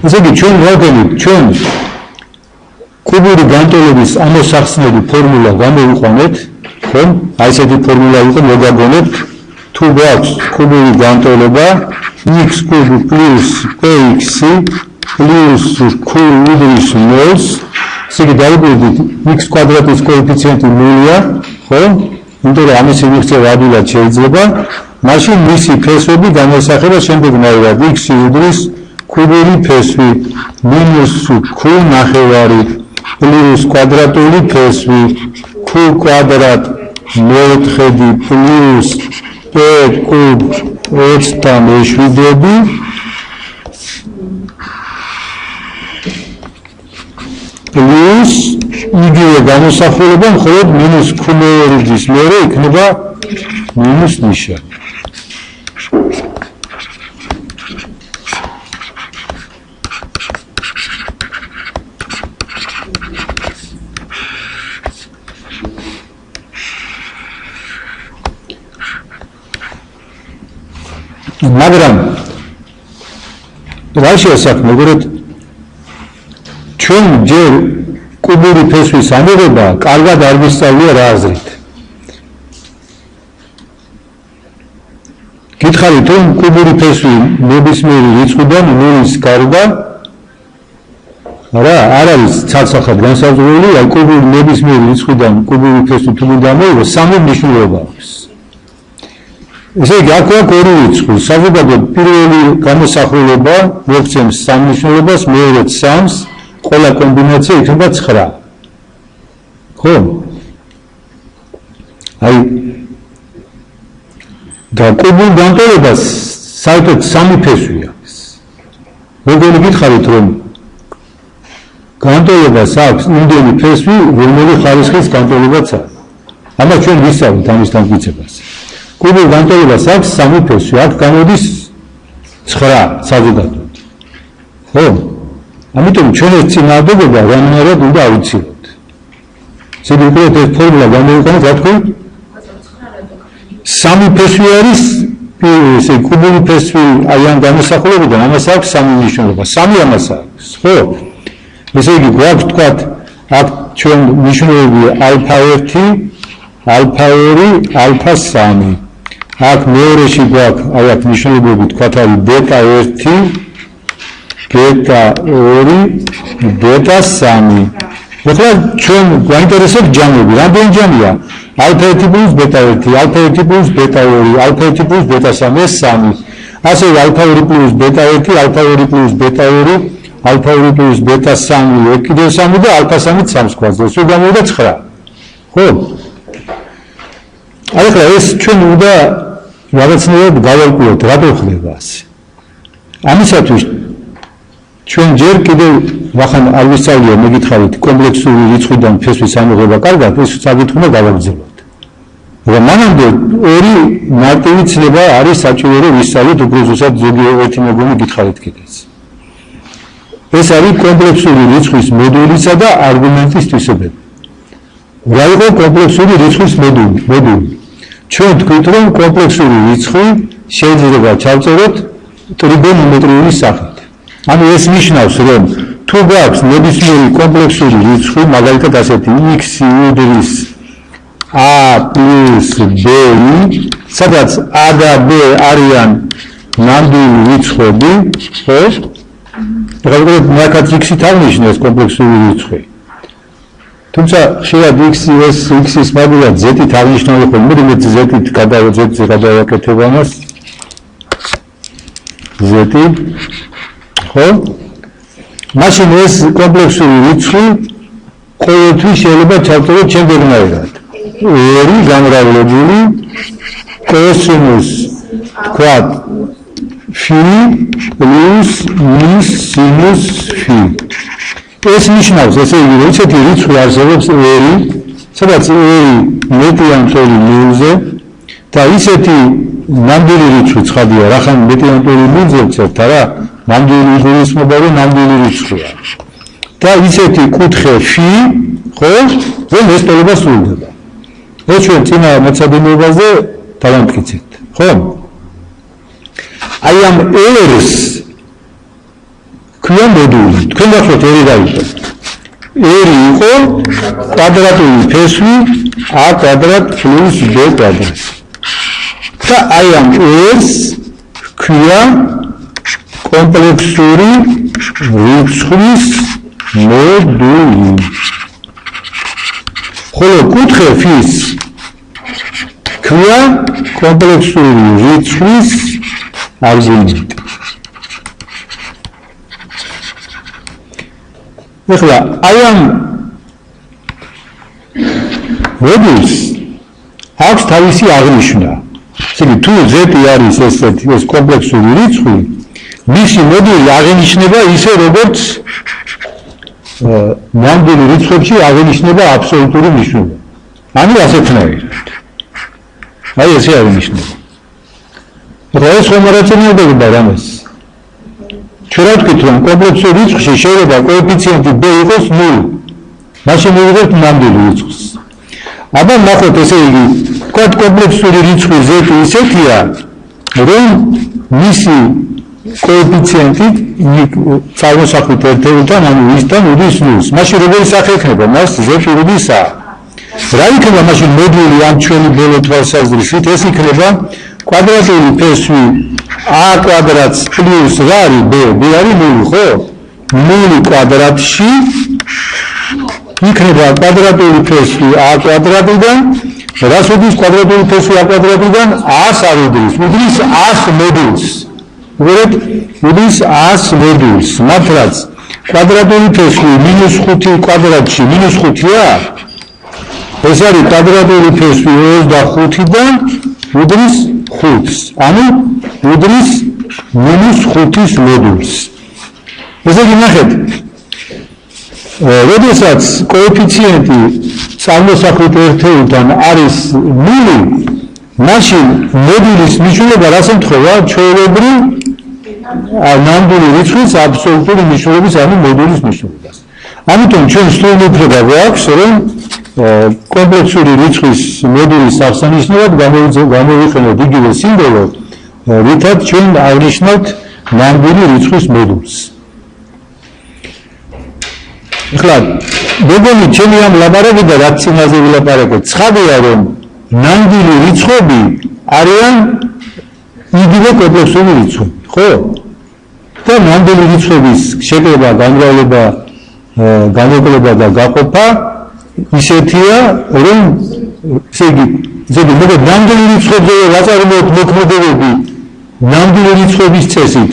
ესე იგი ჩვენ ვაგონით ჩვენ კუბური განტოლების ამოსახსნელი ფორმულა გამოვიყვანეთ, ხო? აი ესეთი ფორმულა იყო მოგაგონებთ, თუ გვაქვს კუბური განტოლება x კუბი პლუს px პლუს q უდრის 0-ს, ესე იგი დავიკვირდით x კვადრატის კოეფიციენტი 0-ია, ხო? იმიტომ რომ ამის მიღწევა ადვილად შეიძლება, მაშინ მისი ფესვები განასახება შემდეგნაირად x უდრის კუბური ფესვი მინუს q ნახევარი პლუს კვადრატული ფესვი q კვადრატ მეოთხედი პლუს p კუბ 27 პლუს იგივე გამოსახულება მხოლოდ მინუს q მეორის მეორე იქნება მინუს ნიშა. მაგრამ რა შეასახმე, მეგობრებო, ჩვენ ჯერ კუბური ფესვის ამოღება კარგად არ ვისწავლია რა აზრით. გითხარით რომ კუბური ფესვი ნებისმიერი რიცხვიდან 0-ის გარდა რა არ არის ცალსახად განსაზღვრული, აი კუბური ნებისმიერი რიცხვიდან კუბური ფესვი თუ უნდა მოიღოს სამი მნიშვნელობა აქვს. ესე იგი აქ ორი რიცხვი, საზოგადოებრივ პირველი გამოსახულება მოგვცემს სამ მნიშვნელობას, მეორედ 3-ს, ყველა კომბინაცია იქნება 9. ხო? აი და კუბურ განტოლებას საერთოდ სამი ფესვი აქვს. როგორ გითხარით რომ განტოლებას აქვს იმდენი ფესვი, რომელი ხარისხის განტოლებაც აქვს. ამას ჩვენ ვისწავლით ამის დამტკიცებას. კუბურ განტოლებას აქვს სამი ფესვი, აქ გამოდის 9 საზოგადოებრივ. ხო? ამიტომ ჩვენ ეს წინააღმდეგობა რამდენად უნდა ავიცილოთ. შეიძლება ეს ფორმულა გამოვიყენოთ, რა თქვი? სამი ფესვი არის, ესე კუბური ფესვი აი ამ გამოსახულებიდან ამას აქვს სამი მნიშვნელობა. სამი ამას აქვს, ხო? ესე იგი გვაქვს თქვათ აქ ჩვენ მნიშვნელობები α1, α2, α3. აქ მეორეში გვაქვს აი აქ მნიშვნელობები თქვათ არის β1, β2, β3. ეხლა ჩვენ გვაინტერესებს ჯამები, რამდენი ჯამია? α1 პლუს β1, α1 პლუს β2, α1 პლუს β3, ეს 3. ასევე α2 პლუს β1, α2 პლუს β2, α2 პლუს β3, კიდევ 3 და α3-ით 3-ს გვაძლევს, სულ გამოვიდა 9. ხო? აი ახლა ეს ჩვენ უნდა რაღაცნაირად გავარკვიოთ, რატო ხდება ასე. ამისათვის ჩვენ ჯერ კიდევ ვახან არ ვისწავლია, მეკითხავით კომპლექსური რიცხვიდან ფესვის ამოღება კარგად, ეს საკითხი უნდა გავაგრძელოთ. მაგრამ მანამდე ორი მარტივი ცნება არის საჭირო რომ ვისწავლოთ, უფრო ზუსტად ზოგიერთი მოგონი გითხარით კიდეც. ეს არის კომპლექსური რიცხვის მოდულისა და არგუმენტის თვისებები. რა იყო კომპლექსური რიცხვის მოდული? ჩვენ თქვით რომ კომპლექსური რიცხვი შეიძლება ჩავწეროთ ტრიგონომეტრიული სახით. ანუ ეს ნიშნავს რომ თუ გვაქვს ნებისმიერი კომპლექსური რიცხვი, მაგალითად ასეთი x უდრის a plus b, სადაც a და b არიან ნამდვილი რიცხვები, ხო? რაღაცა მაგათ x-ით აღნიშნეს კომპლექსური რიცხვი. თუმცა ხშირად x-ის მაგალითად z-ით აღნიშნული ხოლმე, მე z-ით გადავაკეთებ ამას. z-ით, ხო? მაშინ ეს კომპლექსური რიცხვი ყოველთვის შეიძლება ჩავწეროთ შემდეგნაირად. 2 გამრავლებული კოსინუს თქვათ φ პლუს მის სინუს φ. ეს ნიშნავს, ესე იგი, რომ ესეთი რიცხვი არსებობს 2, სადაც 2 მეტიან ტოლი 0-ზე და ისეთი ნამდვილი რიცხვი ცხადია, რახან მეტიან ტოლი 0-ზე ვწერთ, არა? ნამდვილი იგულისხმება, რომ ნამდვილი რიცხვია. და ისეთი კუთხე φ, ხო? რომ ეს ტოლობა სრულდება. ეს ჩვენ წინა მოცემულობაზე დავამტკიცეთ, ხო? აი ამ errors ქვია მოდული. თქვენ გახსოვთ ერი რა იყო? ერი იყო კვადრატული ფესვი a კვადრატ plus b კვადრატ. და აი ამ er's ქვია კომპლექსური რიცხვის მოდული. ხოლო კუთხეფის ქვია კომპლექსური რიცხვის არგუმენტი. ეხლა აი ამ მოდულს აქვს თავისი აღნიშვნა. ესე იგი თუ z არის ეს კომპლექსური რიცხვი, მისი მოდული აღინიშნება ისე როგორც ნამდვილი რიცხვებში აღინიშნება აბსოლუტური მნიშვნელობა. ანუ ასეთნაირად. აი ესე აღინიშნება. რა ეს ხომ არაცნობიერია რამეს? ჩვენ რა ვთქვით რომ კომპლექსური რიცხვში შეიძლება კოეფიციენტი b იყოს 0. მაშინ მივიღებთ ნამდვილი რიცხვს. აბა ნახოთ ესე იგი თქვათ კომპლექსური რიცხვი z ისეთია რომ მისი კოეფიციენტი წარმოსახვით ერთეულთან ანუ ისთან უდის 0-ს. მაშინ როგორი სახე ექნება მას z უდისაა. რა იქნება მაშინ მოდული ამ ჩვენი ბოლო თვალსაზრისით? ეს იქნება კვადრატული ფესვი a კვადრატს პლუს რა არის b არის 0, ხო? 0 კვადრატში იქნება კვადრატული ფესვი a კვადრატიდან, რას უდის კვადრატული ფესვი a კვადრატიდან? a-ს არ უდის, უდის a-ს მოდულს. უბრალოდ უდის a-ს მოდულს, მართლაც კვადრატული ფესვი -5 კვადრატში -5-ია? ეს არის კვადრატული ფესვი 25-დან უდრის 5-ს, ანუ უდრის -5-ის მოდულს. ესე იგი ნახეთ, როდესაც კოეფიციენტი წარმოსახვით ერთეულთან არის 0, მაშინ მოდულის მნიშვნელობა რას ემთხვევა? ჩვეულებრივ ნამდვილი რიცხვის აბსოლუტური მნიშვნელობის, ანუ მოდულის მნიშვნელობას. ამიტომ ჩვენ სრული უფლება გვაქვს, რომ კომპლექსური რიცხვის მოდულის აღსანიშნავად გამოვიყენოთ იგივე სიმბოლო, რითაც ჩვენ აღნიშნავთ ნამდვილი რიცხვის მოდულს. ეხლა მეგონი ჩემი ამ ლაპარაკიდან რაც წინაზე ვილაპარაკეთ, ცხადია რომ ნამდვილი რიცხვები არიან იგივე კომპლექსური რიცხვები, ხო? და ნამდვილი რიცხვების შეკრება, განმოკლება და გაყოფა ისეთია, რომ ესე იგი მოკლედ ნამდვილი რიცხვებზე ვაწარმოებთ მოქმედებები ნამდვილი რიცხვების წესით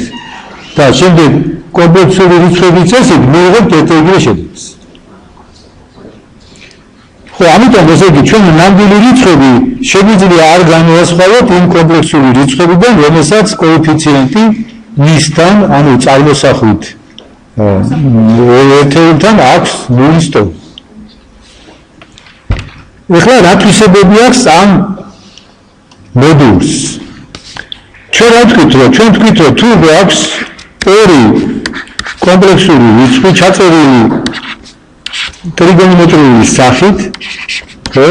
და შემდეგ კომპლექსური რიცხვების წესით მივიღებთ ერთ-ერთი შედეგს. ხო, ამიტომ ესე იგი ჩვენი ნამდვილი რიცხვები შეგვიძლია არ განვასხვაოთ იმ კომპლექსური რიცხვებიდან, რომელსაც კოეფიციენტი მისთან, ანუ წარმოსახვით ერთეულთან აქვს 0-ის ტოლი. ეხლა რა თვისებები აქვს ამ მოდულს? ჩვენ რა ვთქვით, რომ თუ გვაქვს ორი კომპლექსური რიცხვი ჩაწერილი ტრიგონომეტრიული სახით, ხო?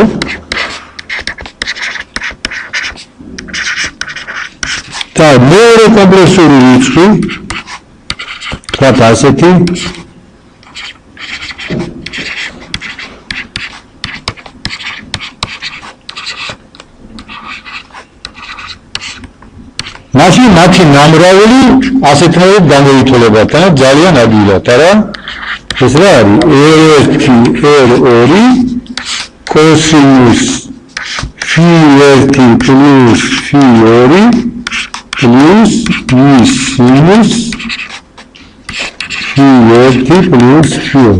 და მეორე კომპლექსური რიცხვი, თქვათ ასეთი, მაშინ მათი ნამრავლი ასეთნაირად გამოითოლებათ და ძალიან ადვილად, არა? ეს რა არის? R1 კოსინუს φ1 პლუს φ2 პლუს სინუს φ1 პლუს φ2.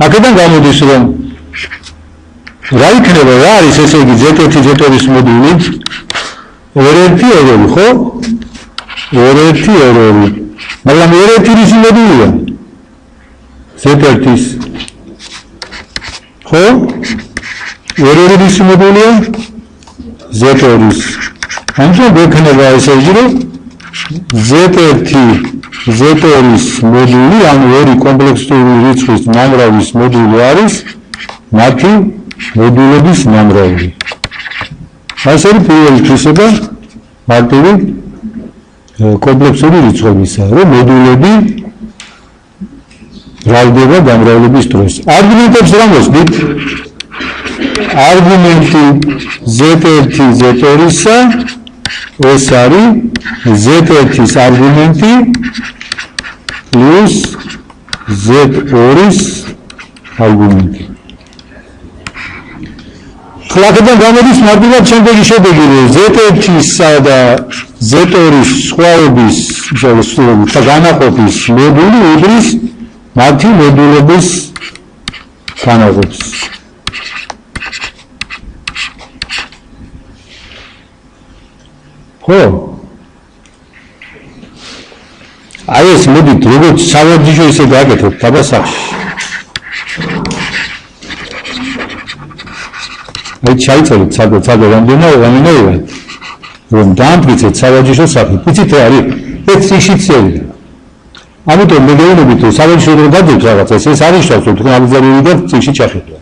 აქედან გამოდის, რომ რა იქნება, რა არის ესე იგი z1-ის მოდული? R1 ხო? R1, მაგრამ R1-ის მოდულია z1-ის, ხო? R2-ის მოდულია z2-ის. ამიტომ გვექნება ესე იგი, რომ z1-ის მოდული, ანუ ორი კომპლექსური რიცხვის ნამრავლის მოდული არის მათი მოდულების ნამრავლი. ასე პირველი თვისება, მარტივი კომპლექსური რიცხვებისა, რომ მოდულები მრავლდება გამრავლების დროს. არგუმენტებს რა მოსდით? არგუმენტი z1 z2-ისა ეს არის z1-ის არგუმენტი პლუს z2-ის არგუმენტი. ხლაკედან გამოდის მარტივად შემდეგი შედეგი, რომ z1-ისა და z2-ის სხვაობის განაყოფის მოდული უდრის მათი მოდულების განაყოფს. ხო? აი ეს მოდით როგორც სავარჯიშო ისე გააკეთოთ დაბასახში. აი ჩაიწერეთ სადღაც რამდენად რომ დაამტკიცეთ სავარჯიშო სახით. იცით რა არის? ეს ისიც ამიტომ მე გეუბნებით რომ სავარჯიშო რო დაძებთ რაღაცას ეს არის შევწოთ თქვენ აბზარული და წიგში ჩახედვა.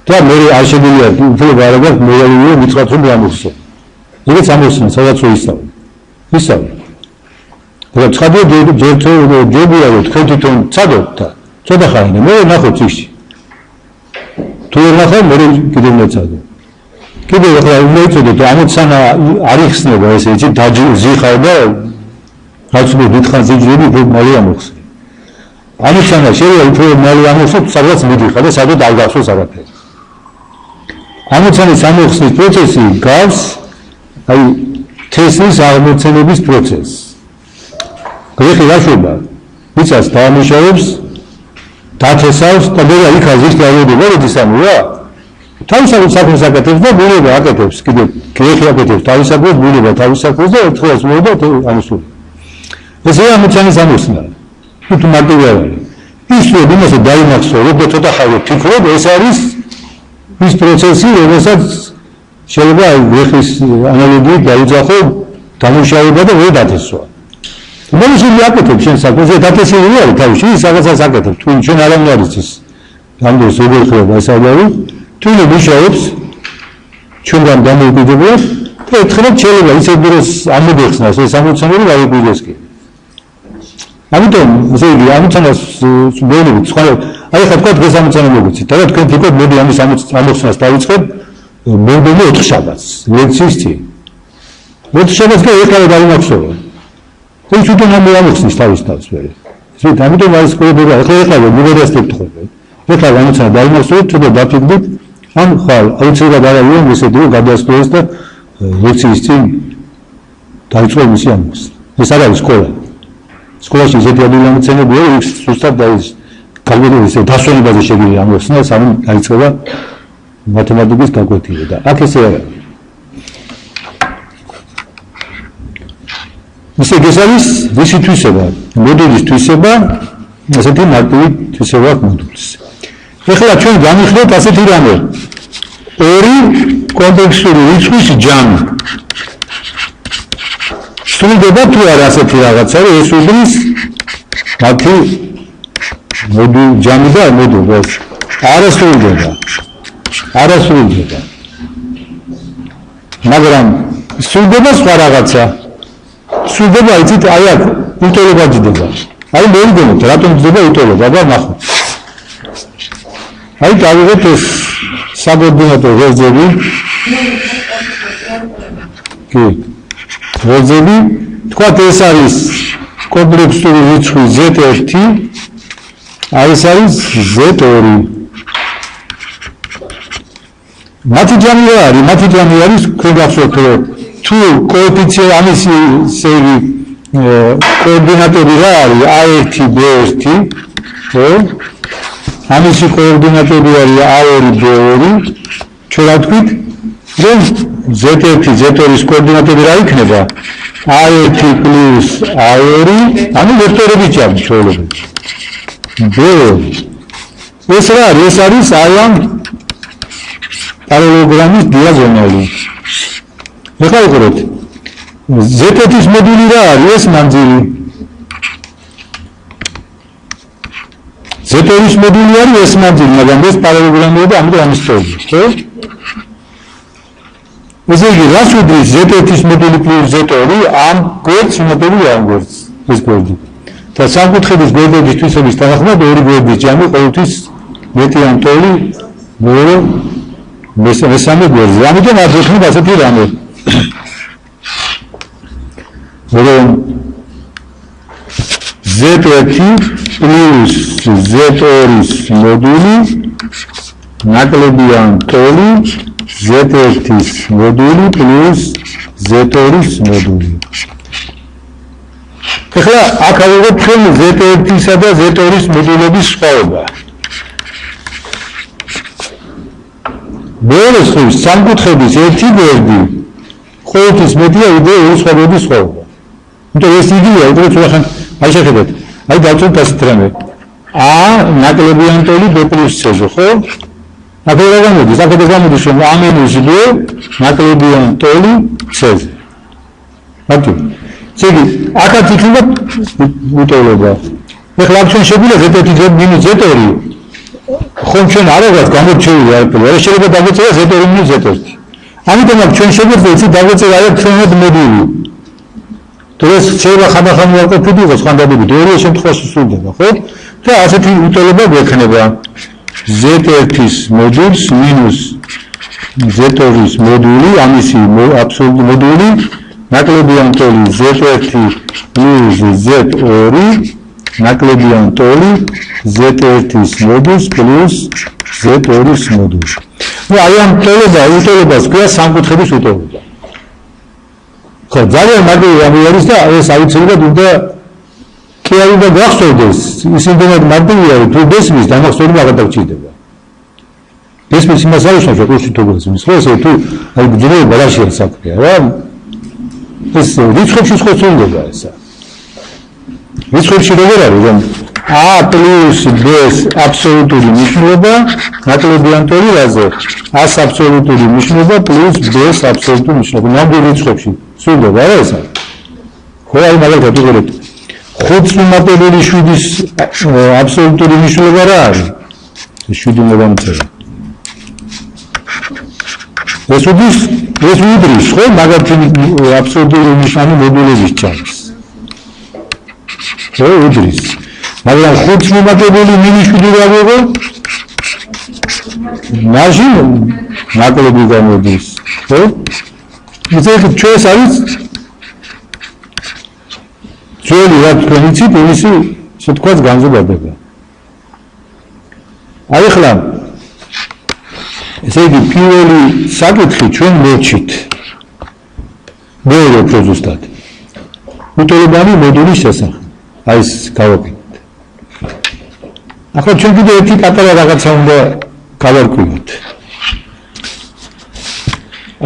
და მე არ შემიძლია უფრო გარეგან მეუვიო მითხრათ რომ ამოსო. ეგეც ამოსნა სადაც რო ისწავლე. და ცხადია ჯერჯერობით რომ თქვენ თვითონ წადოთ და ცოტა ხანი მე ნახო წიგში. თუ ვერ ნახავ მე კიდევ მეცადო. კიდევ ახლა უმეწოდოთ ამოცანა არ იხსნება ესე იცი დაძიხავ და რაც მე დიდხან ზიჯრები უფრო მალე ამოხსნე. ამოცანა შეიძლება უფრო მალე ამოხსნათ სადღაც მიდიხარ და სადღაც არ გახსოვს არაფერი. ამოცანის ამოხსნის პროცესი გავს აი თესლის აღმოცენების პროცესს. გრეხი რაშובה ვიცას დაამუშავებს დათესავს და მე იქ აზრის გამოდება როდის ამოვა თავისუფლად საქმეს აკეთებს და ბუნება აკეთებს კიდე გრეხი აკეთებს თავისუფლად ბუნება თავისუფლად და ერთხელაც მოვა და ამოსული ესე ამოცანის ამოხსნა თუ მარტივია ის რომ იმასე დაიმახსოვრე და ცოტა ხარო ფიქრობ ეს არის ის პროცესი რომელსაც შეიძლება გრეხის ანალოგიით დაიძახო დამუშავება და ვერ დათესვა მოლიშილი აკეთებს შენ საქმეზე დათესილი არის თავში ის რაღაცას აკეთებს თუ ჩვენ არ ამოარიცის რამდენს როგორ ხდება ასაბავი თუ მუშაობს ჩვენგან დამოუკიდებლად და ერთხელ შეიძლება ისე დროს ამოდიხსნას ეს ამოცანები გაიგვიდეს კი ამიტომ ესე იგი ამოცანას მოვლენით სხვა აი ხა თქვა დღეს ამოცანა მოგიცით და თქვენ თვითონ მოდი ამის ამოცანას დავიწყებ მომდევნო 4 შაბათს ლექციის წინ 4 შაბათს გაიქალა დავიმახსოვრე ეს თვითონ ამოახსნის თავის თავს მე. ისეთ ამიტომ არის სკოლებია. ეხლა მიგერასდებთ ხოლმე. ეხლა ამოცანა დაიმახსოვრეთ თუ დაფიქრდით ან ხალ აუცილებლად არ არის ესე დრო გადასწრეს და ლექციის წინ დაიწყო მისი ამოხსნა. ეს არ არის სკოლა. სკოლაში ისეთი ამოცანებია ის ზუსტად და ის განვიდოდი ესე დასვენებაზე შეგვიძლია ამოხსნა სამი დაიწყება მათემატიკის გაკვეთილი და აქ ესე არის. ისე ეს არის ვისი თვისება, მოდულის თვისება, ასეთი მარტივი თვისება აქვს მოდულის. ეხლა ჩვენ განვიხილოთ ასეთი რამე. ორი კომპლექსური რიცხვის ჯამი. სრულდება თუ არა ასეთი რაღაცა, ეს უდრის მათი მოდულ ჯამი და მოდულს. არა სრულდება. მაგრამ სრულდება სხვა რაღაცა. სრულდება იცით აი აქ უტოლობა ჯდება. აი მოიგონოთ რატომ ჯდება უტოლობა და ნახოთ. აი დავიღეთ ეს საკოორდინატო ვერძები. კი. ვერძები თქვათ ეს არის კომპლექსური რიცხვი z1 აი ეს არის z2. მათი ჯამი არის თქვენ გახსოვთ რომ თუ კოეფიციენტი ამისი კოორდინატები რა არის a1 b1 ხო ამისი კოორდინატები არის a2 b2 ჩვენ რა ვთქვით რომ z1 z2-ის კოორდინატები რა იქნება a1 plus a2 ანუ ვექტორები ჯამი ჩვეულებრივ b2 ეს რა არის ეს არის აი ამ პარალელოგრამის დიაგონალი ეხლა ვიყუროთ z1-ის მოდული რა არის ეს მანძილი z2-ის მოდული არის ეს მანძილი მაგრამ ეს პარალელოგრამია და ამიტომ ამის სწორია ხო ესე იგი, რას უდრის Z1-ის მოდული პლუს Z2 ამ გვერდს მოდული ამ გვერდს, ეს გვერდი. და სამკუთხედის გვერდების თვისების თანახმად ორი გვერდის ჯამი ყოველთვის მეტი ამ ტოლი მეორე მესამე გვერდზე. ამიტომ არ ვიხმობ ასეთი რამე. რომ Z1 პლუს Z2-ის მოდული ნაკლები ამ ტოლი Z1-ის მოდული პლუს Z2-ის მოდული. ეხლა აქ ავიღოთ ჩვენ Z1-ისა და Z2-ის მოდულების სხვაობა. მეორე ხრივ სამკუთხედის ერთი გვერდი ყოველთვის მეტია ვიდრე ორი სხვა გვერდის სხვაობა. იმიტომ ეს იგივეა, უბრალოდ ახლა აი შეხედეთ. აი დავწერთ ასეთ რამე. A ნაკლებიან ტოლი B პლუს C-ზე, ხო? აქ რა გამოდის? აქ გამოდის რომ A მინუს B ნაკლებიან ტოლი C-ზე. მარტო. ცეგი, აქაც იქნება უტოლობა. ეხლა ჩვენ შეგვიძლია Z1 მინუს Z2 ხომ ჩვენ არ ვიღაც გამოჩეული არაფერი. არა შეიძლება დაგვეწერა Z2 მინუს Z1. ამიტომ აქ ჩვენ შეგვიძლია იცი დაგვეწერა ერთმანეთ მოდული. დღეს შეიძლება ხანდახან ვაკეთებდი იყოს ხანდადებით ორი შემთხვევაში სრულდება, ხო? და ასეთი უტოლობა გვექნება Z1-ის მოდულს მინუს Z2-ის მოდული, ამისი აბსოლუტური მოდული ნაკლებიან ტოლი Z1 პლუს Z2 ნაკლებიან ტოლი Z1-ის მოდულს პლუს Z2-ის მოდულს. ნუ აი ამ უტოლობას ქვია სამკუთხედის უტოლობა. ხო, ძალიან მაგარი რამე არის და ეს აუცილებლად უნდა კი არ უნდა გახსოვდეს, ისინი მარტივია, თუ ბესმის დამახსოვრება აღარ დაგჭირდება. ბესმის იმას არ უშავს, რომ კურსი თოგლებს, ხო, ესე თუ აი გძნობა რაშია საქმე, რა? ეს რიცხვებში სხვა სრულდება ესა. რიცხვებში როგორ არის, რომ A პლუს B-ს აბსოლუტური მნიშვნელობა ნაკლებიან ტოლირაზე, A-ს აბსოლუტური მნიშვნელობა პლუს B-ს აბსოლუტური მნიშვნელობა. ნამდვილ რიცხვებში სრულდება რა ესა? ხო, აი მაგალითად ვიღებთ 5/7-ის აბსოლუტური მნიშვნელობა რა არის? 7/7. ეს უდრის, ხო, მაგათი აბსოლუტური მნიშვნელობა მოდულების ჩანს. ხო, უდრის. მაგრამ 5/7 რა ვიღო? მაშინ ნაკლები გამოდის, ხო? ისე ჩვენს არის ძველი რა თქვენ იცით, იმისი შეთქვაც განზოგადება. აი ხლა ესე იგი პირველი საკითხი ჩვენ მოვჩით. მეორე უფრო ზუსტად. უტოლობანი მოდულის შესახებ. აი ეს გავაკეთეთ. ახლა ჩვენ კიდე ერთი პატარა რაღაცა უნდა გავარკვიოთ.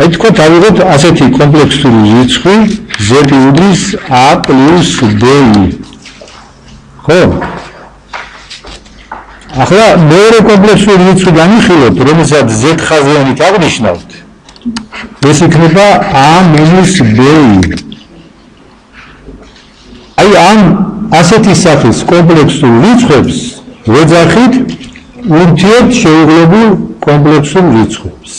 აი თქვა დავიღოთ ასეთი კომპლექსური რიცხვი Z უდრის A პლუს B. ხო? ახლა მეორე კომპლექსური რიცხვი განვიხილოთ, რომელსაც Z ხაზიანით აღნიშნავთ. ეს იქნება A მინუს B. აი ამ ასეთი სახის კომპლექსურ რიცხვებს ვეძახით ურთიერთშეუღლებულ კომპლექსურ რიცხვებს.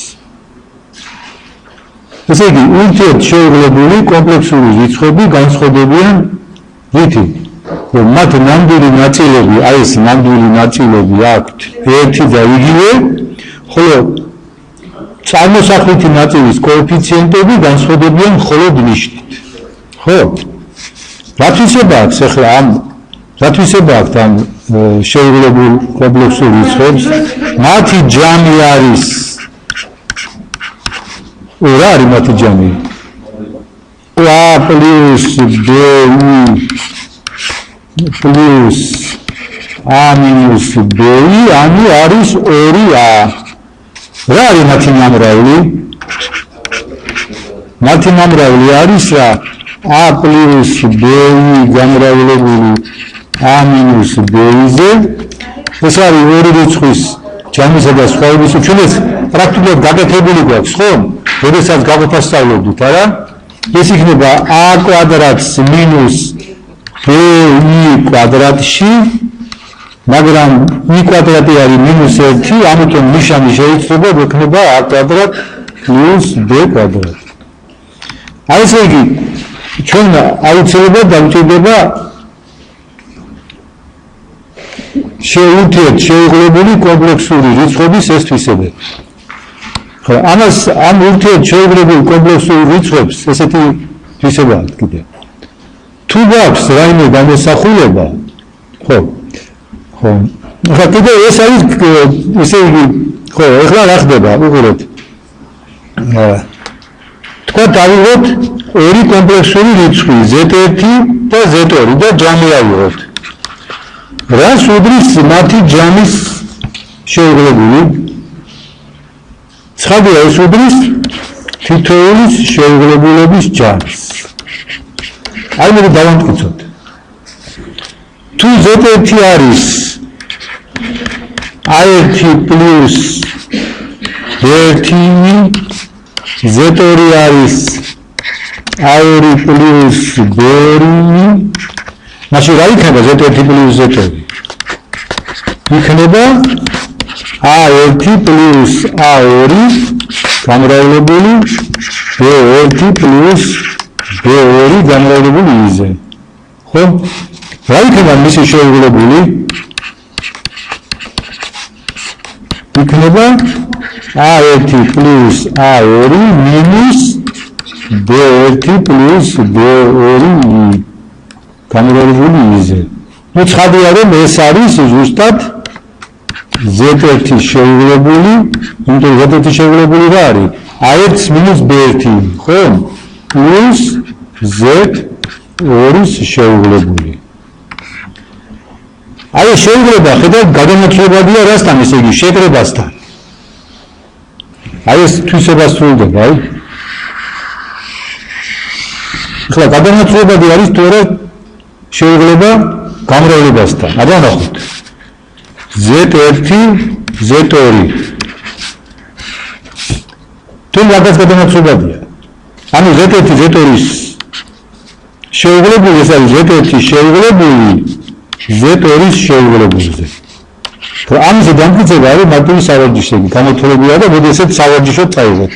ესე იგი, ურთიერთშეუღლებული კომპლექსური რიცხვები განსხვავდებიან რითი? რომ მათ ნამდვილი ნაწილები, აი ეს ნამდვილი ნაწილები აქვთ ერთი და იგივე, ხოლო წარმოსახვითი ნაწილის კოეფიციენტები განსხვავდებიან მხოლოდ ნიშნით. ხო? რა თვისება აქვს ახლა რა თვისება აქვს ამ შეუღლებულ კომპლექსურ რიცხვებს? მათი ჯამი არის რა არის მათი ჯამი? A plus B plus A minus B, ანუ არის 2A. რა არის მათი ნამრავლი? მათი ნამრავლი არის რა? A plus B გამრავლებული A minus B-ზე. ეს არის ორი რიცხვის ჯამისა და სხვაობის. ჩვენ ეს პრაქტიკულად გაკეთებული გვაქვს, ხო? როდესაც გაყოფას სწავლობდით, არა? ეს იქნება A კვადრატს მინუს B-i კვადრატში, მაგრამ i კვადრატი არის მინუს 1, ამიტომ ნიშანი შეიძლება გვექნება A კვადრატ პლუს B კვადრატი. აი ესე იგი ჩვენ აუცილებლად დავჭირდება შეუღლებული კომპლექსური რიცხვების ეს თვისებები. ხო, ამას ამ შეუღლებული კომპლექსური რიცხვებს ესეთი თვისება აქვს კიდევ. თუ გვაქვს რაიმე გამოსახულება, ხო, ახლა კიდევ ეს არის ესე იგი, ხო, ახლა რა ხდება, უყურეთ. თქვა დავიღოთ ორი კომპლექსური რიცხვი Z1 და Z2 და ჯამი ავიღოთ. რას უდრის მათი ჯამის შეუღლებული? ცხადია ეს უდრის თითოეულის შეუღლებულობის ჯამს. აი მე დავამტკიცოთ. თუ Z1 არის A1 პლუს B1, Z2 არის A2 პლუს B2, მაშინ რა იქნება Z1 პლუს Z2? იქნება A1 პლუს A2 გამრავლებული B1 პლუს B2 გამრავლებული იზე. ხო? რა იქნება მისი შეუღლებული? იქნება A1 plus A2 minus B1 plus B2 გამრავლებული იზე. ნუ ცხადია რომ ეს არის ზუსტად Z1 შეუღლებული, იმიტომ Z1 შეუღლებული რა არის? A1 minus B1, ხო? plus Z2 შეუღლებული. აი შეუღლება ხედავთ გადამოცვლებადია რასთან, ესე იგი შეკრებასთან. აი ეს თვისება სრულდება, აი. ახლა გადამოცვლებადი არის თორე შეუღლება გამრავლებასთან. აბა ნახოთ. Z1, Z2. თუ მაგას გადამოცვლებადია. ანუ Z1, Z2-ის შეუღლებული, ეს არის Z1 შეუღლებული Z2-ის შეუღლებულზე. ამაზე დამტკიცება არის მარტივი სავარჯიშები, გამოთვლებია და მოდი ესეთ სავარჯიშოდ წაიღოთ.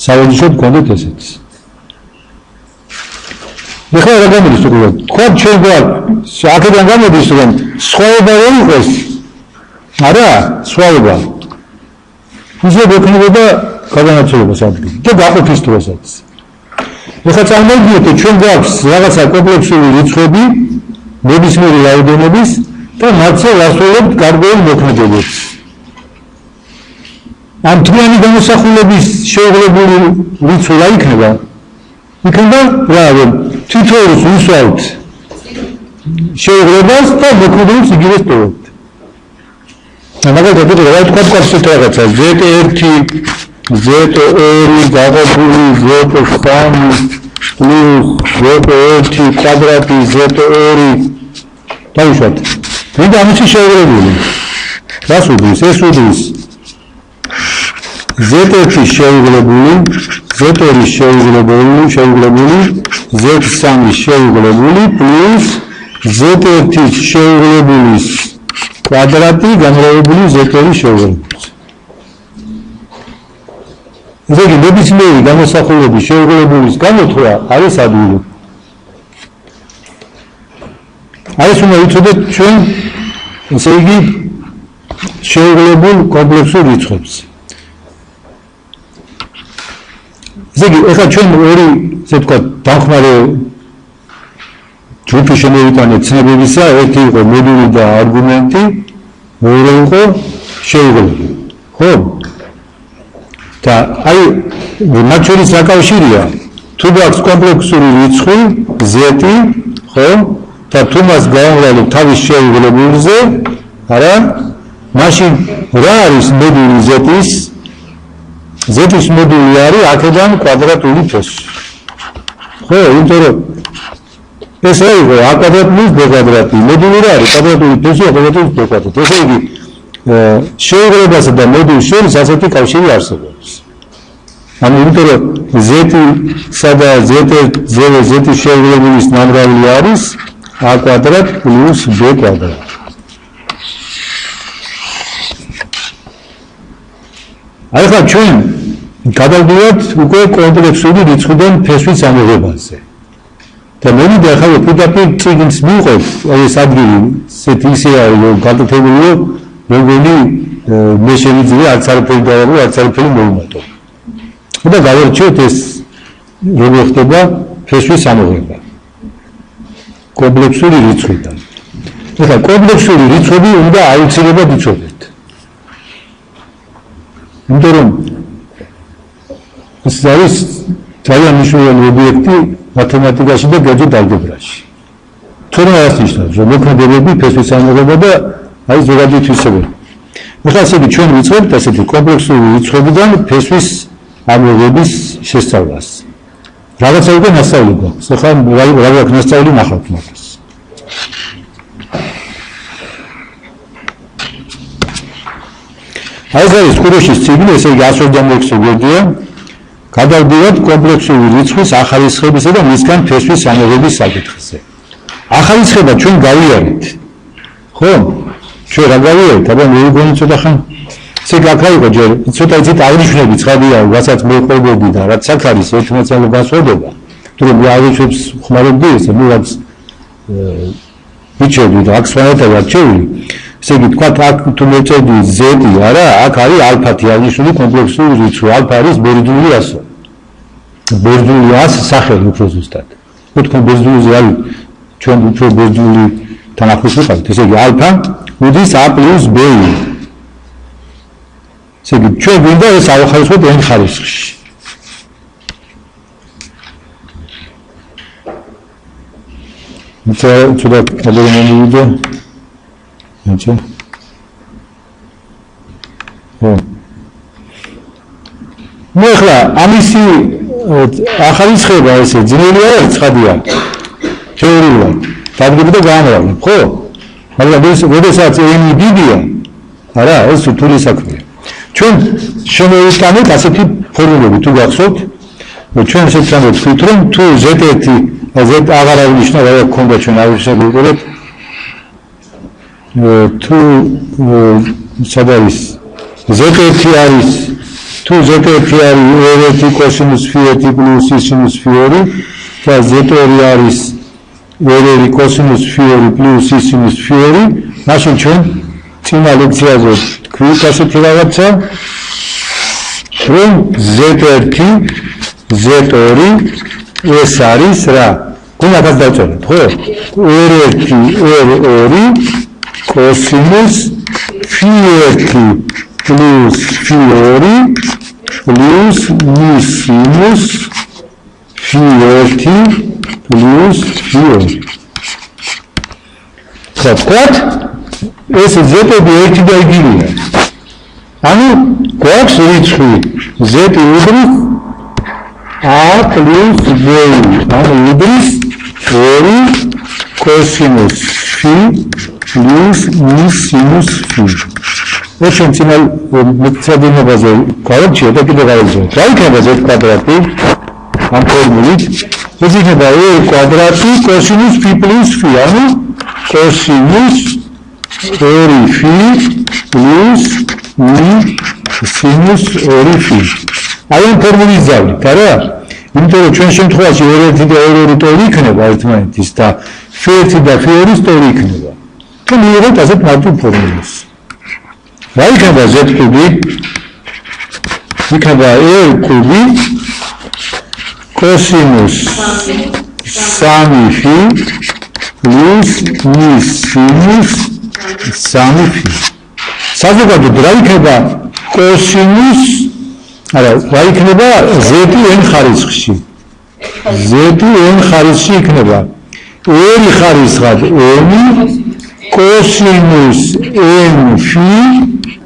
სავარჯიშოდ გქონდეთ ესეც. ეხლა რა გამოდის უყურეთ? თქვა ჩვენ გვაქვს, აქედან გამოდის რომ სხვაობა ვერ იყოს. არა, სხვაობა. ისე გვექნებოდა გადანაცვლებას ადგილი და გაყოფის დროსაც. ეხლა წარმოვიდგინოთ, ჩვენ გვაქვს რაღაცა კომპლექსური რიცხვები ნებისმიერი რაოდენობის და მათზე ვასრულებთ გარკვეულ მოქმედებებს. ამ თვლიანი გამოსახულების შეუღლებული რიცხვი რა იქნება? იქნება რა, რომ თითოეულს ვისვავთ შეუღლებას და მოქმედებს იგივეს ტოვებთ. მაგალითად, რა თქვა ისეთ რაღაცა Z1, Z2 გაყოფილი Z3 plus Z1 კვადრატი Z2 დავუშვათ. ვინდა ამისი შეუღლებული? რას უდრის? ეს უდრის Z1 შეუღლებული, Z2 შეუღლებული, Z3 შეუღლებული plus Z1 შეუღლებული კვადრატი გამრავლებული Z2 შეუღლებული. ესე იგი, ნებისმიერი გამოსახულების შეუღლებულის გამოთვლა არის ადვილი. აი ეს უნდა ვიცოდეთ ჩვენ, ესე იგი, შეუღლებულ კომპლექსურ რიცხვებს. ესე იგი, ეხლა ჩვენ ორი, ესე ვთქვათ, დამხმარე ჯგუფი შემოვიტანეთ ცნებებისა, ერთი იყო მოდული და არგუმენტი, მეორე იყო შეუღლებელი. ხო? და აი მათ შორის რა კავშირია? თუ გვაქვს კომპლექსური რიცხვი Z, ხო? და თუ მას გავავლავთ თავის შეუღლებულზე, არა? მაშინ რა არის მოდული Z-ის? Z-ის მოდული არის აქედან კვადრატული ფესი. ხო, იმიტომ რომ ეს იყო A კვადრატ plus B კვადრატი. მოდული რა არის? კვადრატული ფესი A კვადრატ plus B კვადრატი. ესე იგი შეუღლებასა და მოდულის შორის ასეთი კავშირი არსებობს. ანუ იმიტომ რომ Z-სა და Z-ის შეუღლებულის ნამრავლი არის A კვადრატ plus B კვადრატი. აი ხა ჩვენ გადავდივართ უკვე კომპლექსური რიცხვიდან ფესვის ამოღებაზე. და მე მინდა ახლა პირდაპირ წიგნს მივყვეთ, ეს ადგილი ისე არის, რომ გადათებულიო რომელი მე შემიძლია არც არაფერი დავარო, არც არაფერი მოვუმატო. და გავარჩიოთ ეს როგორ ხდება ფესვის ამოღება. კომპლექსური რიცხვიდან. ეხლა კომპლექსური რიცხვები უნდა აუცილებლად იცოდეთ. იმიტომ რომ ეს არის ძალიან მნიშვნელოვანი ობიექტი მათემატიკაში და კერძოდ ალგებრაში. თორემ არას ნიშნავს, რომ მოქმედებები ფესვის ამოღება და აი ზოგადი თვისებები. ეხლა ესე იგი ჩვენ ვიწყებთ ასეთი კომპლექსური რიცხვებიდან ფესვის ამოღების შესწავლას. რაღაცა უკვე ნასწავლი გვაქვს. ეხლა რა გვაქვს ნასწავლი ნახავთ მაგას. ეს არის კუროშის წიგნი, ესე იგი 126 გვერდია. გადავდივართ კომპლექსური რიცხვის ახალისხებისა და მისგან ფესვის ამოღების საკითხზე. ახალისხება ჩვენ გავიარეთ. ხო? ჩვენ რა გავიარეთ? აბა მე მგონი ცოტა ხან ესე გაქაიყო ჯერ ცოტა იცით აღნიშნები ცხადია, რასაც მეყვებოდი და რაც აქ არის ერთმანეთსგან განსხვავდება. თუ რომ აღნიშნებს ხმარობდი ესე ნუ რაც ვიჩვენდი და აქ სხვანაირად ვარჩევი. ესე იგი თქვა აქ თუ მეწედი z არა, აქ არის ალფათი აღნიშნული კომპლექსური რიცხვი, ალფა არის ბერძნული 100. ბერძნული 100 სახელი უფრო ზუსტად. ხო თქვენ ბერძნულზე არის ჩვენ უფრო ბერძნული თანახმად ვიყავით. ესე იგი ალფა უდის a + b. ესე იგი ჩვენ გვინდა ეს ავახალისოთ n ხარისხში. ცოტა ადრე მომივიდა. აჩა. ხო. ნუ ახლა ამისი ახალისხება ესე ძნელი არის ცხადია. თეორიულად. დადგება გამრავალი, ხო? მაგრამ ეს როდესაც n დიდია, არა, ეს რთული საქმეა. ჩვენ შემოვიტანეთ ასეთი ფორმულები თუ გახსოვთ, ჩვენ ესეთ რამებს ვთქვით, რომ თუ z1 z აღარ აღნიშნა, რა გქონდა ჩვენ ავიშევებთ. თუ სად არის z1 არის თუ z1 არის 2 კოსინუს φ1 პლუს სინუს φ2 და z2 არის 2 კოსინუს φ2 პლუს სინუს φ2, მაშინ ჩვენ წინა ლექციაზე თქვით ასეთი რაღაცა, რომ z1 z2 ეს არის რა? გუნდაც დავწეროთ, ხო? 2 კოსინუს φ1 plus φ2 plus sinus φ1 plus φ2. Κατ' ეს z-ები ერთი და იგივეა. ანუ გვაქვს რიცხვი z უდრის a plus b, ანუ უდრის 2 კოსინუს φ plus sinus φ. ეს შემცინალ მეცადინებაზე გავარჩიე და კიდე გავიგზავნე. რა იქნება z კვადრატი ამ ფორმულით? ეს იქნება a კვადრატი კოსინუს φ plus φ, ანუ კოსინუს 2φ plus sinus 2φ. აი ამ ფორმულის ზავლით, არა? იმიტომ რომ ჩვენ შემთხვევაში 2 და 2 ტოლი იქნება ერთმანეთის და f1 და f2 ტოლი იქნება. და მივიღეთ ასეთ მარტივ ფორმულას. რა იქნება z კუბი? იქნება a კუბი კოსინუს 3φ plus sinus 3φ. საზოგადოდ რა იქნება კოსინუს, არა, რა იქნება z-n ხარისხში? z-n ხარისხში იქნება 2 ხარისხად n კოსინუს nφ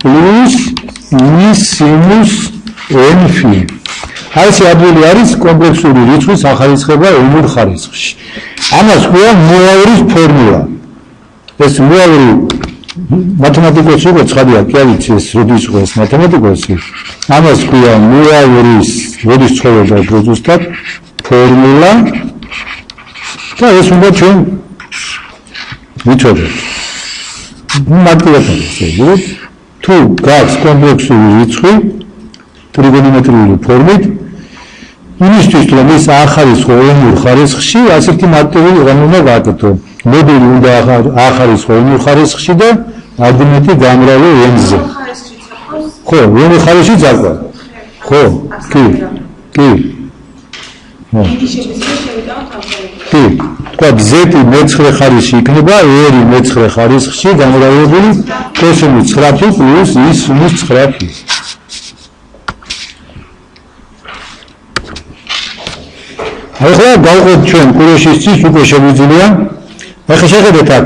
plus sinus nφ. აი ეს ადვილი არის კომპლექსური რიცხვის ახალისხება n ხარისხში. ამას ქვია მოავრის ფორმულა. ეს მოავრი მათემატიკოსი რო ცხადია, კი არის ეს როდის ყვეს მათემატიკოსი. ამას ქვია მოავრის როდის ცხოვრება უფრო ზუსტად ფორმულა და ეს უნდა ჩვენ ვიცოდეთ. მარტივად არის, თუ გაქვს კომპლექსური რიცხვი ტრიგონომეტრიული ფორმით იმისთვის რომ ის ახარისხო ონურ ხარისხში ასეთი მარტივი რამ უნდა გააკეთო მოდული უნდა ახარისხო ონურ ხარისხში და არგუმენტი გამრავლო n-ზე ხო ონურ ხარისხში წარკვა ხო კი კი თქვა z მე-9 ხარისხში იქნება r მე-9 ხარისხში გამრავლებული კოსინუს 9 პლუს ის სინუს 9 ახლა გავყოთ ჩვენ კუროშისთვის უკვე შეგვიძლია ახლა შეხედეთ აქ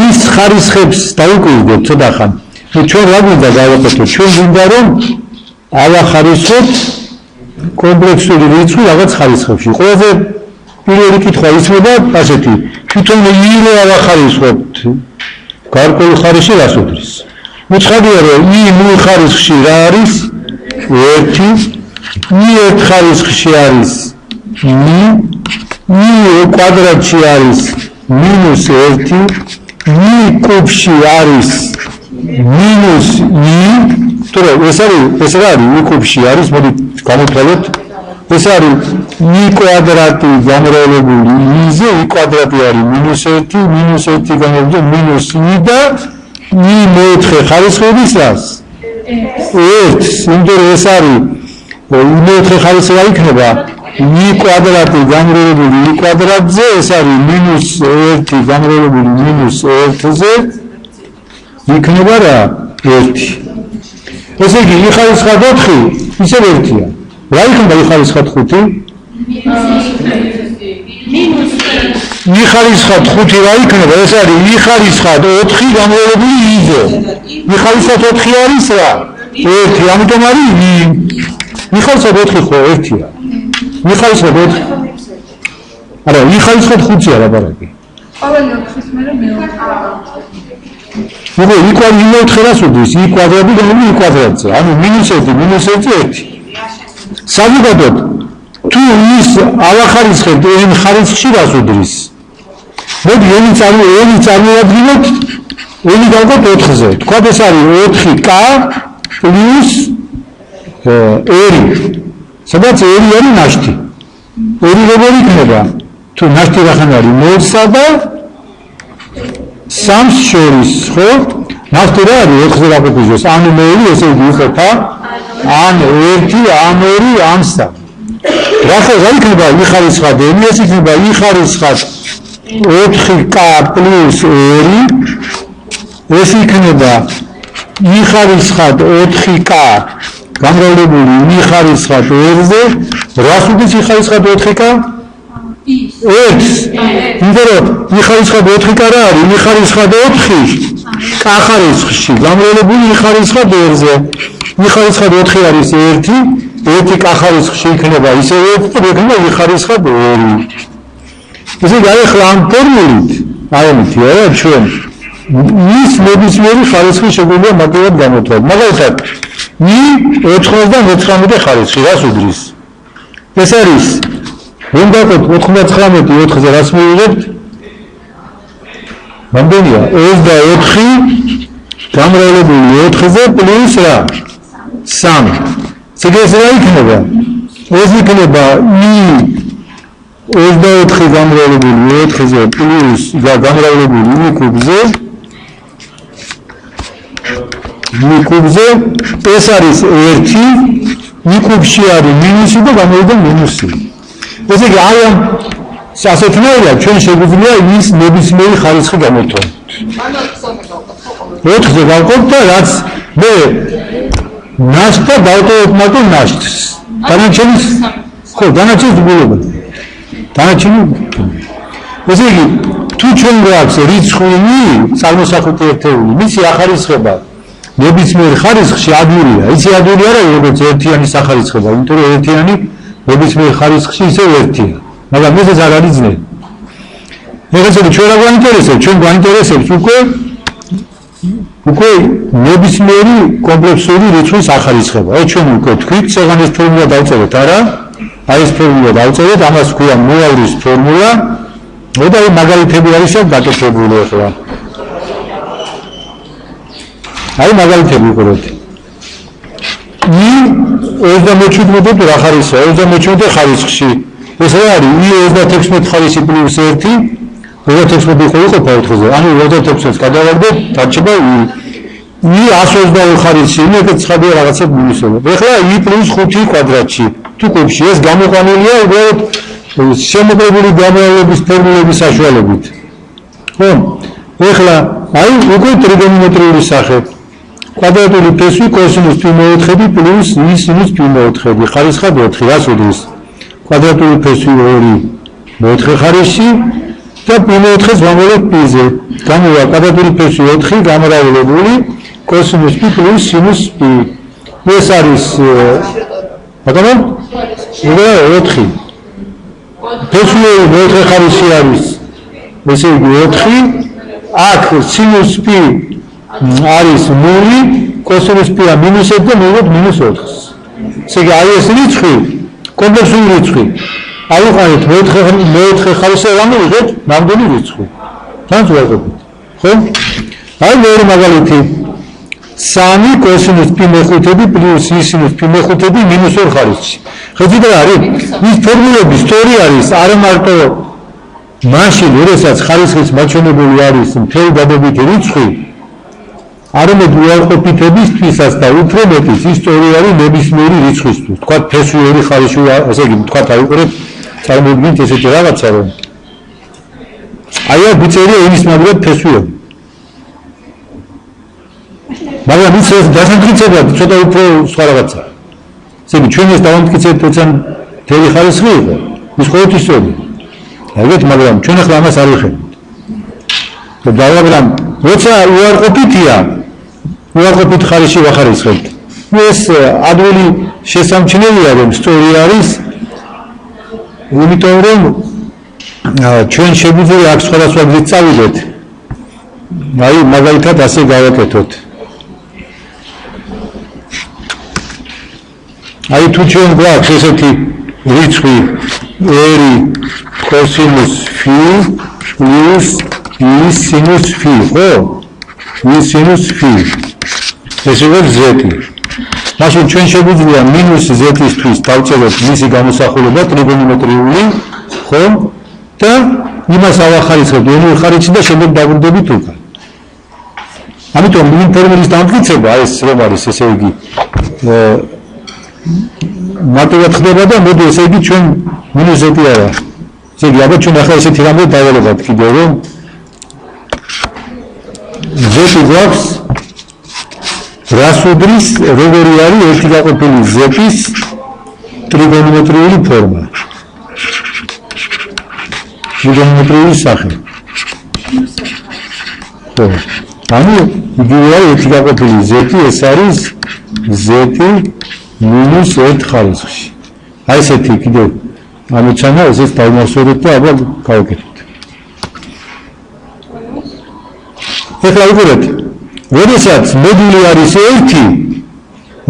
ის ხარისხებს დაუკვირდეთ ცოტა ხან ჩვენ რა გვინდა გავაკეთოთ ჩვენ გვინდა რომ ავახარისხოთ კომპლექსური რიცხვი რაღაც ხარისხებში ყველაზე პირველი კითხვა იცოდა ასეთი თვითონ ი-ზე ავახარისხოთ გარკვეულ ხარისხში რას უდრის უცხადია რომ ი-0 ხარისხში რა არის 1 ი-1 ხარისხში არის i კვადრატში არის -1 i კუბში არის -i თორე ეს რა არის i კუბში არის მოდი გამოვთვალოთ ეს არის i კვადრატი გამრავლებული i-ზე i კვადრატი არის -1 გამრავლებული -i და i მე-4 ხარისხების რას 1 იმიტომ რომ ეს არის მე-4 ხარისხი რა იქნება i კვადრატი გამრავლებული i კვადრატზე ეს არის -1 გამრავლებული -1-ზე იქნება რა 1 ესე იგი i ხარისხად 4 ისევ 1-ია რა იქნება i ხარისხად 5 i ხარისხად 5 რა იქნება ეს არის i ხარისხად 4 გამრავლებული i-ზე i ხარისხად 4 არის რა 1 ამიტომ არის i ხარისხად 4 ხო 1-ია i ხარისხად 4 არა i ხარისხად 5-ია ლაბარაკი ყოველი 4-ის მერე მე-4 უკვე i კვადრატი რას უდრის i კვადრატი გამოვიდა i კვადრატზე ანუ -1 საზოგადოდ თუ ის ავახარისხებთ n ხარისხში რას უდრის მოდი n წარმოვადგინოთ n გავყოთ 4-ზე თქვა ეს არის 4k პლუს r სადაც r არის ნაშთი r როგორ იქნება თუ ნაშთი რახან არის 0-სა და 3-ს შორის ხო ნაშთი რა არის 4-ზე გაყოფილოს ანუ მე-2 ესე იგი უხეთა ან 1 ან 2 ან 3 რა იქნება i ხარისხად n ეს იქნება i ხარისხად 4k პლუს 2 ეს იქნება i ხარისხად 4k გამრავლებული i ხარისხად 2-ზე რას უდრის i ხარისხად 4k? x იმიტომ რომ i ხარისხად 4k რა არის i ხარისხად 4 k ხარისხში გამრავლებული i ხარისხად 2-ზე i ხარისხად 4 არის 1 1 k ხარისხში იქნება ისე 1 და იქნება i ხარისხად 2 ესე იგი ახლა ამ ფორმულით აი ამითი არა ჩვენ ის ნებისმიერი ხარისხი შეგვიძლია მაგალითად გამოთვალოთ მაგალითად i 99 ხარისხი რას უდრის ეს არის რომ დავყოთ 99 4-ზე რას მივიღებთ რამდენია 24 გამრავლებული 4-ზე პლუს რა 3 ეს რა იქნება ეს იქნება i 24 გამრავლებული 4-ზე პლუს გამრავლებული i კუბზე i კუბზე ეს არის 1 i კუბში არის მინუსი და გამოვიდა მინუსი ესე იგი აი ამ ასეთნაირად ჩვენ შეგვიძლია ის ნებისმიერი ხარისხი გამოვთვალოთ 4-ზე გავყოთ და რაც მე ნაშთს დავტოვებ მაგ ნაშთს დანარჩენის ხო დანარჩენს გულობა დანარჩენი ესე იგი თუ ჩვენ გვაქვს რიცხვი წარმოსახვითი ერთეული მისი ახარისხება ნებისმიერ ხარისხში ადვილია იცი ადვილია რა როგორც ერთიანი სახარისხება იმიტომ რომ ერთიანი ნებისმიერ ხარისხში ისევ ერთია მაგრამ ეს არ არის ძნელი ეხლა ჩვენ რა გვაინტერესებს ჩვენ გვაინტერესებს უკვე ნებისმიერი კომპლექსური რიცხვის ახარისხება აი ჩვენ უკვე თქვით სეგან ეს ფორმულა დავწერეთ არა აი ეს ფორმულა დავწერეთ ამას ქვია მოავრის ფორმულა და აი მაგალითები არის გაკეთებული ახლა აი მაგალითები უყურეთ i 27 რა ხარისხია? 27 ხარისხში. ეს რა არის? i36 ხარისხი პლუს 1, 36 იყო 4-ზე. ანუ 36-ს გადავაგდებ, დარჩება i122 ხარისხი, იმედი ცხადია რაღაცა მინუსები. ეხლა i პლუს 5 კვადრატში. თუ კუბში ეს გამოყენილია უბრალოდ შემოკლებული გამოავლების ფორმულების საშუალებით. ხო? ეხლა აი უკვე ტრიგონომეტრიული სახე. კვადრატული ფესვი კოსინუს π4 პლუს i სინუს π4 ხარისხად 4 რას უდრის? კვადრატული ფესვი 2 4 ხარისხი და π4-ს ვამოვებ π-ზე. გამოვა კვადრატული ფესვი 4 გამრავლებული კოსინუს π პლუს სინუს π. ეს არის ბატონო? 4. ფესვი 4 ხარისხი არის. ესე იგი 4 აქ სინუს π არის 0, კოსინუს π-ა -1 და მოვიღოთ -4-ს. ესე იგი აი ეს რიცხვი კომპლექსური რიცხვი. ავიყვანეთ მეოთხე ხარისხზე ვამოვიღეთ ნამდვილი რიცხვი. თან ვაყობთ. ხო? აი მეორე მაგალითი. 3 კოსინუს π5 პლუს i სინუს π5 -2 ხარისხში. ხედავთ რა არის? ის ფორმულები სწორი არის არა მარტო მაშინ, როდესაც ხარისხის მაჩვენებელი არის მთელი დადებითი რიცხვი, არამედ უარყოფითებისთვისაც და უფრო მეტიც ის სწორი არის ნებისმიერი რიცხვისთვის. თქვა ფესვი 2 ხარისხი, ასე იგი თქვა აიყურეთ, წარმოიდგინეთ ესეთი რაღაცა, რომ აი აქ ვიწერია იმის მაგრამ ფესვი. მაგრამ ის დასამტკიცებლად ცოტა უფრო სხვა რაღაცაა. ესე იგი ჩვენ ეს დავამტკიცებთ, თორსა მთელი ხარისხი იყო, ის ყოველთვის სწორი. აიგეთ, მაგრამ ჩვენ ახლა ამას არ ვიხებთ. მაგრამ როცა უარყოფითია, უარყოფით ხარისხი ვახარისხებთ. ეს ადვილი შესამჩნევია, რომ სწორი არის, იმიტომ რომ ჩვენ შეგვიძლია აქ სხვადასხვა გზით წავიდეთ. აი მაგალითად ასე გავაკეთოთ. აი თუ ჩვენ გვაქვს ესეთი რიცხვი 2 კოსინუს φ პლუს i სინუს φ, ხო? i სინუს φ. ეს იყო z. მაშინ ჩვენ შეგვიძლია -z-ისთვის დავწეროთ მისი გამოსახულება ტრიგონომეტრიული, ხო? და იმას ავახარისხებთ n ხარისხი და შემდეგ დაგვირდებით უკან. ამიტომ იმ ფორმულის დამტკიცება ეს რომ არის, ესე იგი მარტივად ხდება და მოდი ესე იგი ჩვენ -z არა. ესე იგი აბა ჩვენ ახლა ესეთი რამე დავალებთ კიდევ რომ z გვაქვს რას უდრის, როგორი არის ერთი გაყოფილი z-ის ტრიგონომეტრიული ფორმა. ტრიგონომეტრიული სახე. ხო. ანუ იგივეა ერთი გაყოფილი z, ეს არის z -1 ხარისხში. აი ესეთი კიდევ ამოცანა, ესეც დავმახსოვრეთ და აბა გავაკეთოთ. ეხლა უყურეთ, როდესაც მოდული არის 1,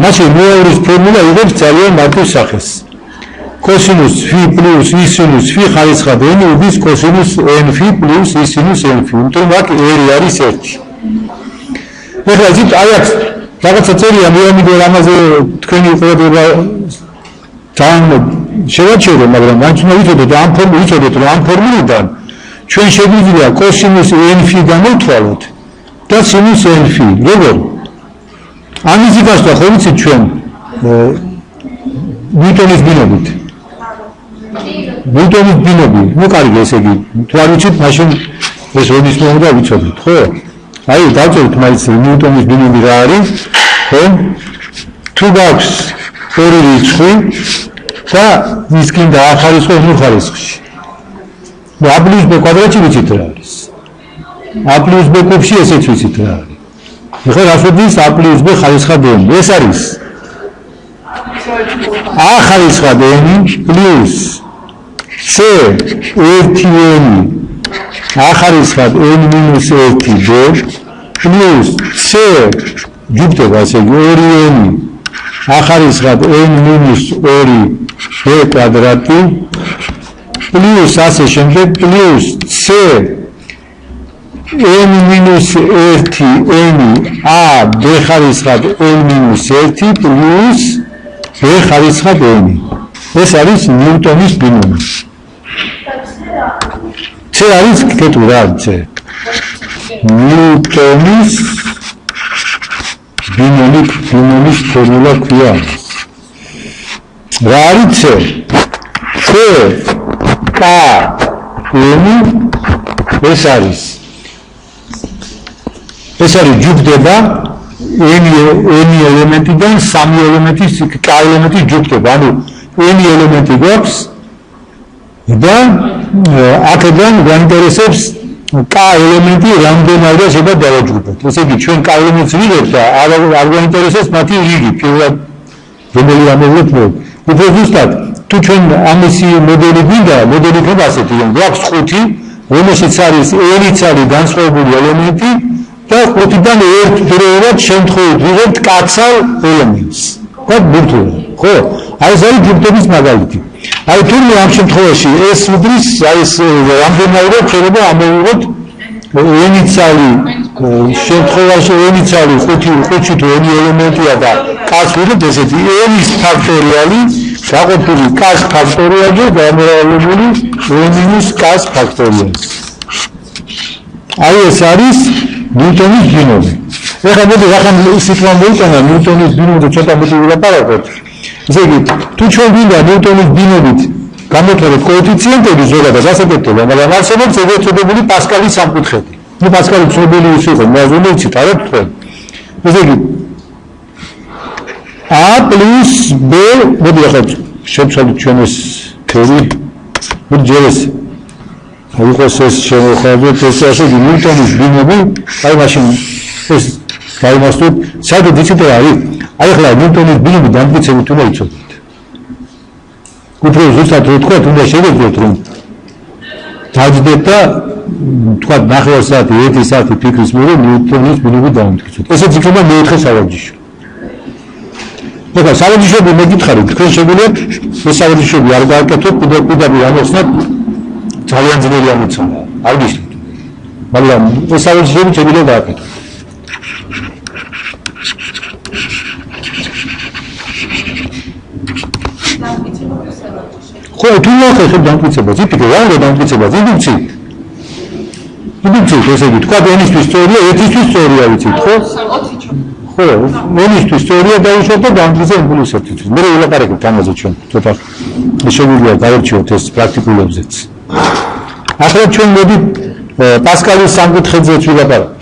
მაშინ მეორის ფორმულა იღებს ძალიან მარტივ სახეს. კოსინუს φ პლუს i სინუს φ ხარისხად n უდრის კოსინუს n φ პლუს i სინუს n φ. იმიტომ აქ r არის 1. ეხლა ზით აი აქ რაღაცა წერია, მე ამიტომ ამაზე თქვენი ყურადღება ძალიან შევაჩერე, მაგრამ მაინც უნდა ვიცოდეთ, რომ ამ ფორმულიდან ჩვენ შეგვიძლია კოსინუს n φ გამოვთვალოთ და სინუს n φ. როგორ? ამისი გასვლა ხო ვიცით ჩვენ ნიუტონის ბინობით. ნიუტონის ბინობი, ну კარგი, ესე იგი, თუ არ ვიცით, მაშინ ეს როდის უნდა ვიცოდეთ, ხო? აი, დავწერთ მაინც ნიუტონის ბინობი რა არის, ხო? თუ გაქვს ორი რიცხვი და ის კიდე ახარისხო n ხარისხში. და a + b კვადრატში ვიცით რა არის. a + b კუბში ესეც ვიცით რა არის. ხო, რას უდრის a + b ხარისხად n. ეს არის a ხარისხად n პლუს c 1n a ხარისხად n - 1b პლუს c ჯუბდება, ესე იგი 2n a ხარისხად n - 2b კვადრატი პლუს ასე შემდეგ პლუს c n - 1n a b ხარისხად n - 1 პლუს B ხარისხად n. ეს არის ნიუტონის ბინომი. C არის კეთილ რა C. ნიუტონის ბინომის ფორმულა ქვია. რა არის C? C K n ეს არის ჯგუფდება n ელემენტიდან 3 ელემენტის k ელემენტი ჯგუფდება. ანუ n ელემენტი გვაქვს და აქედან გვაინტერესებს k ელემენტი რამდენად შეიძლება დავაჯგუფოთ. ესე იგი ჩვენ k ელემენტს ვიღებთ და არ გვაინტერესებს მათი რიგი პირველად რომელი ამოვლეთ მოდ. უფრო ზუსტად თუ ჩვენ ამისი მოდელი გვინდა, მოდელი ხდება ასეთი, რომ გვაქვს 5, რომელშიც არის n-იც არის განსხვავებული ელემენტი და 5-დან ერთ დროულად შემთხვევით ვიღებთ კაცალ ელემენტს. და ბურთულად, ხო? აი ეს არის ჯგუფების მაგალითი. აი თურმე ამ შემთხვევაში ეს უდრის, აი ეს რამდენადაც შეიძლება ამოვიღოთ n-იც არის შემთხვევაში n-იც არის 5 თუ n ელემენტია და კაც ვიღებთ ესეთი n-ის ფაქტორიალი გაყოფილი k-ს ფაქტორიალზე გამრავლებული n-ის k-ს ფაქტორიალზე. აი ეს არის ნიუტონის ბინომი. ეხლა მოდი ახლა სიტყვა მოიტანა ნიუტონის ბინომზე ცოტა მეტი ვილაპარაკოთ. ესე იგი, თუ ჩვენ გვინდა ნიუტონის ბინომით გამოვთვალოთ კოეფიციენტები ზოგადად ასაკეთდება, მაგრამ არსებობს ეგრეთ წოდებული პასკალის სამკუთხედი. ნუ პასკალი ცნობილი ის იყო, მოაზრული იცით, არა თქვენ. ესე იგი, a plus b, მოდი ახლა შევცვალოთ ჩვენ ეს თეორი. მოდი ჯერ ეს იყოს ეს შემოხარდეთ ეს ასე ნიუტონის ბინომი, აი მაშინ ეს გაიმართოთ, სადაც იცით რა არის? აი ახლა ნიუტონის ბინომი დამტკიცებით უნდა იცოდეთ. უფრო ზუსტად რო თქვა, უნდა შეგეძლოთ რომ დაждდეთ და თქვა 9 საათი, 1 საათი ფიქრის მერე ნიუტონის ბინომი დავამტკიცოთ. ესეც იქნება მეოთხე სავარჯიშო. ეხლა სავარჯიშოები მეკითხარით, თქვენ შეგვიძლია ეს სავარჯიშოები არ გააკეთოთ, პირდაპირ ამოხსნათ ძალიან ძლიერი ამოცანა. არ გიშლით. მაგრამ ეს სავარჯიშოები შეგვიძლია გააკეთოთ. ხო, თუ ნახეთ დამტკიცებას, იფიქრე რა უნდა დამტკიცებას, იდუქცით. ესე იგი, თქვა n-ისთვის სწორია, 1-ისთვის სწორია ვიცით, ხო? 20 ხო, n-ისთვის სწორია დაუშვათ და დამტკიცე პლუს 1-თვის. მე ვილაპარაკებთ ამაზე ჩვენ, ცოტა შეგვიძლია გავარჩიოთ ეს პრაქტიკულებზეც. ახლა ჩვენ მოდი პასკალის სამკუთხედზეც ვილაპარაკოთ.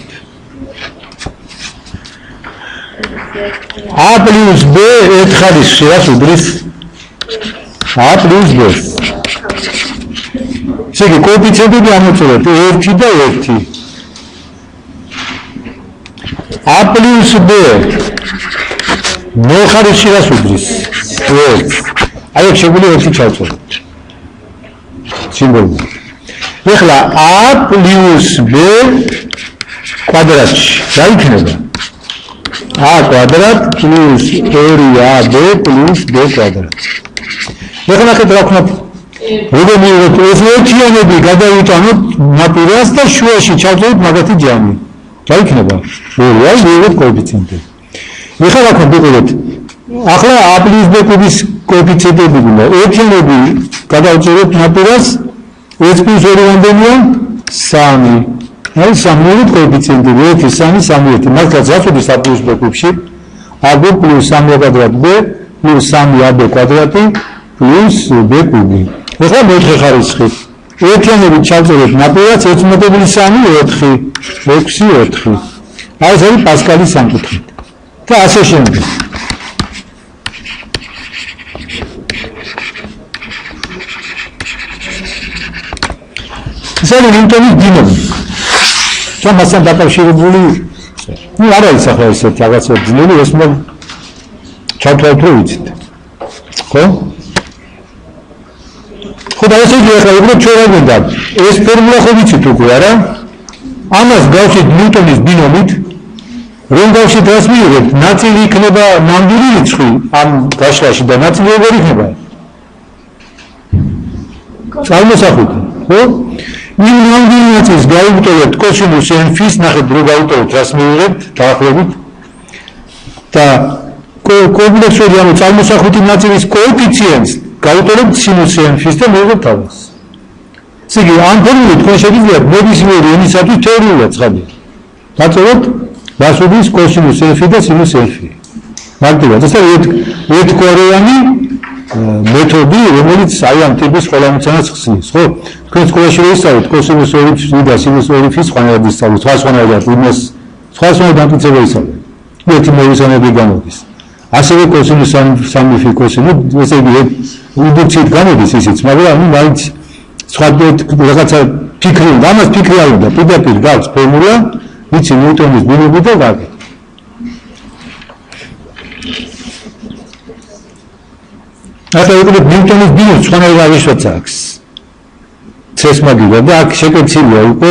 a plus b ერთ ხარისხში რას უდრის? a plus b. ესე იგი, კოეფიციენტები ამოწურეთ 1 და 1. a plus b მე ხარისხში რას უდრის? 1. აი ეს შეგვიძლია 1 ჩავწოდოთ. სიმბოლურად. ეხლა a plus b კვადრატში რა იქნება? a კვადრატ plus 2ab plus b კვადრატ. ეხლა ნახეთ რა ვქნათ. როგორ მივიღოთ ეს ერთიანები გადავიტანოთ ნაპირას და შუაში ჩავწოდოთ მაგათი ჯამი. რა იქნება? 2 აი მივიღოთ კოეფიციენტები. ეხლა რა ვქნათ? ახლა a plus b კუბის კოეფიციენტები გვინდა. ერთიანები გადავწეროთ ნაპირას 1 plus 2 რამდენია? 3. აი 3 კოეფიციენტები 1 3 3 1. მაგას რაც უდრის a plus b კუბში? ab plus 3 კვადრატ b plus 3ab კვადრატი plus b კუბი. ეხლა მეოთხე ხარისხი. ერთიანები ჩავწერეთ ნაპირას 1/3 4 6 4. აი ეს არის პასკალის სამკუთხედი. და ასე შემდეგ. ეს არის ნიუტონის ბინომი. მასთან დაკავშირებული, ნუ არ არის ახლა ესეთი რაღაცა ძნელი, ეს უნდა ჩავთვალოთ რომ ვიცით. ხო? ხო და ესე იგი ახლა უბრალოდ ჩვენ რა გვინდა? ეს ფორმულა ხო ვიცით უკვე, არა? ამას გავშით ნიუტონის ბინომით, რომ გავშით რას მივიღებთ? ნაწილი იქნება ნამდვილი რიცხვი ამ გაშლაში და ნაწილი როგორ იქნება? წარმოსახვითი, ხო? იმ ნამდვილი ნაწილს გავუტოვებთ კოსინუს n-ის, ნახეთ რო გავუტოვებთ, რას მივიღებთ, დაახლოებით. და კომპლექსური ანუ წარმოსახვითი ნაწილის კოეფიციენტს გავუტოვებთ სინუს n-ის და მივიღებთ თავს. ესე იგი, ამ ფორმულით თქვენ შეგიძლიათ ნებისმიერი n-ისათვის თეორიულად ცხადია. დაწევოთ გასუდის კოსინუს f და სინუს f. მარტივად, ეს ერთგვაროვანი მეთოდი, რომელიც აი ამ ტიპის ყველამოცანას ხსნის, ხო? თქვენ სკოლაში ვისწავლეთ კოსინუს 2 და სინუს 2-ის სხვანაირად ისწავლეთ, სხვანაირად იმას, სხვანაირად დამტკიცება ისწავლეთ. ერთი მოვისწავლები გამოდის. ასევე კოსინუს 3 კოსინუს, ესე იგი, უდუქციით გამოდის ისიც, მაგრამ მაინც სხვა რაღაცა ფიქრი, ამას ფიქრი არ უნდა, პირდაპირ გაქვს ფორმულა, ვიცი ნიუტონის ბუნები და ვაკეთებ. ახლა უკვე ნიუტონის ბუნებს სხვანაირად აღიშვათ აქვს. C-ს მაგივრად და აქ შეკეთილია უკვე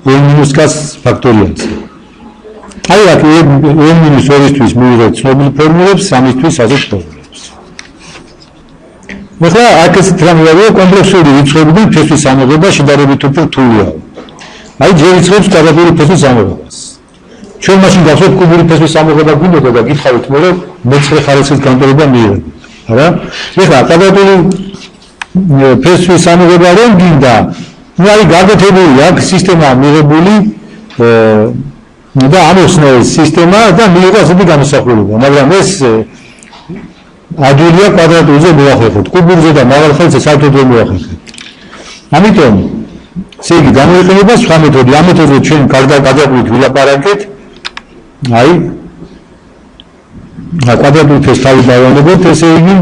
n-ს ფაქტორიალზე. აი აქ n-2-ისთვის მივიღეთ ცნობილ ფორმულებს, 3-ისთვის ასეთ ფორმულებს. ახლა აქ ესეთ რამეა კომპლექსური რიცხვებიდან ფესვის ამოღება შედარებით უფრო რთულია. აი ჯერ რიცხვებს კვადრატული ფესვის ამოღებას. ჩვენ მაშინ გავხსოვთ კუბური ფესვის ამოღება გვინდოდა და გითხარით მე რომ მეცხრე ხარისხის განტოლება მიიღეთ. არა? ეხლა კვადრატული ფესვის ამოღება რომ გინდა, ნუ არის გაკეთებული აქ სისტემა მიღებული და ამოხსნა ეს სისტემა და მიიღო ასეთი გამოსახულება, მაგრამ ეს ადვილია კვადრატულზე მოახერხოთ, კუბურზე და მაღალ ხელზე საერთოდ ვერ მოახერხეთ. ამიტომ ესე იგი გამოიყენება სხვა მეთოდი, ამ მეთოდზე ჩვენ გადაგვით ვილაპარაკეთ, აი კვადრატული ფესს თავი დავანებოთ, ესე იგი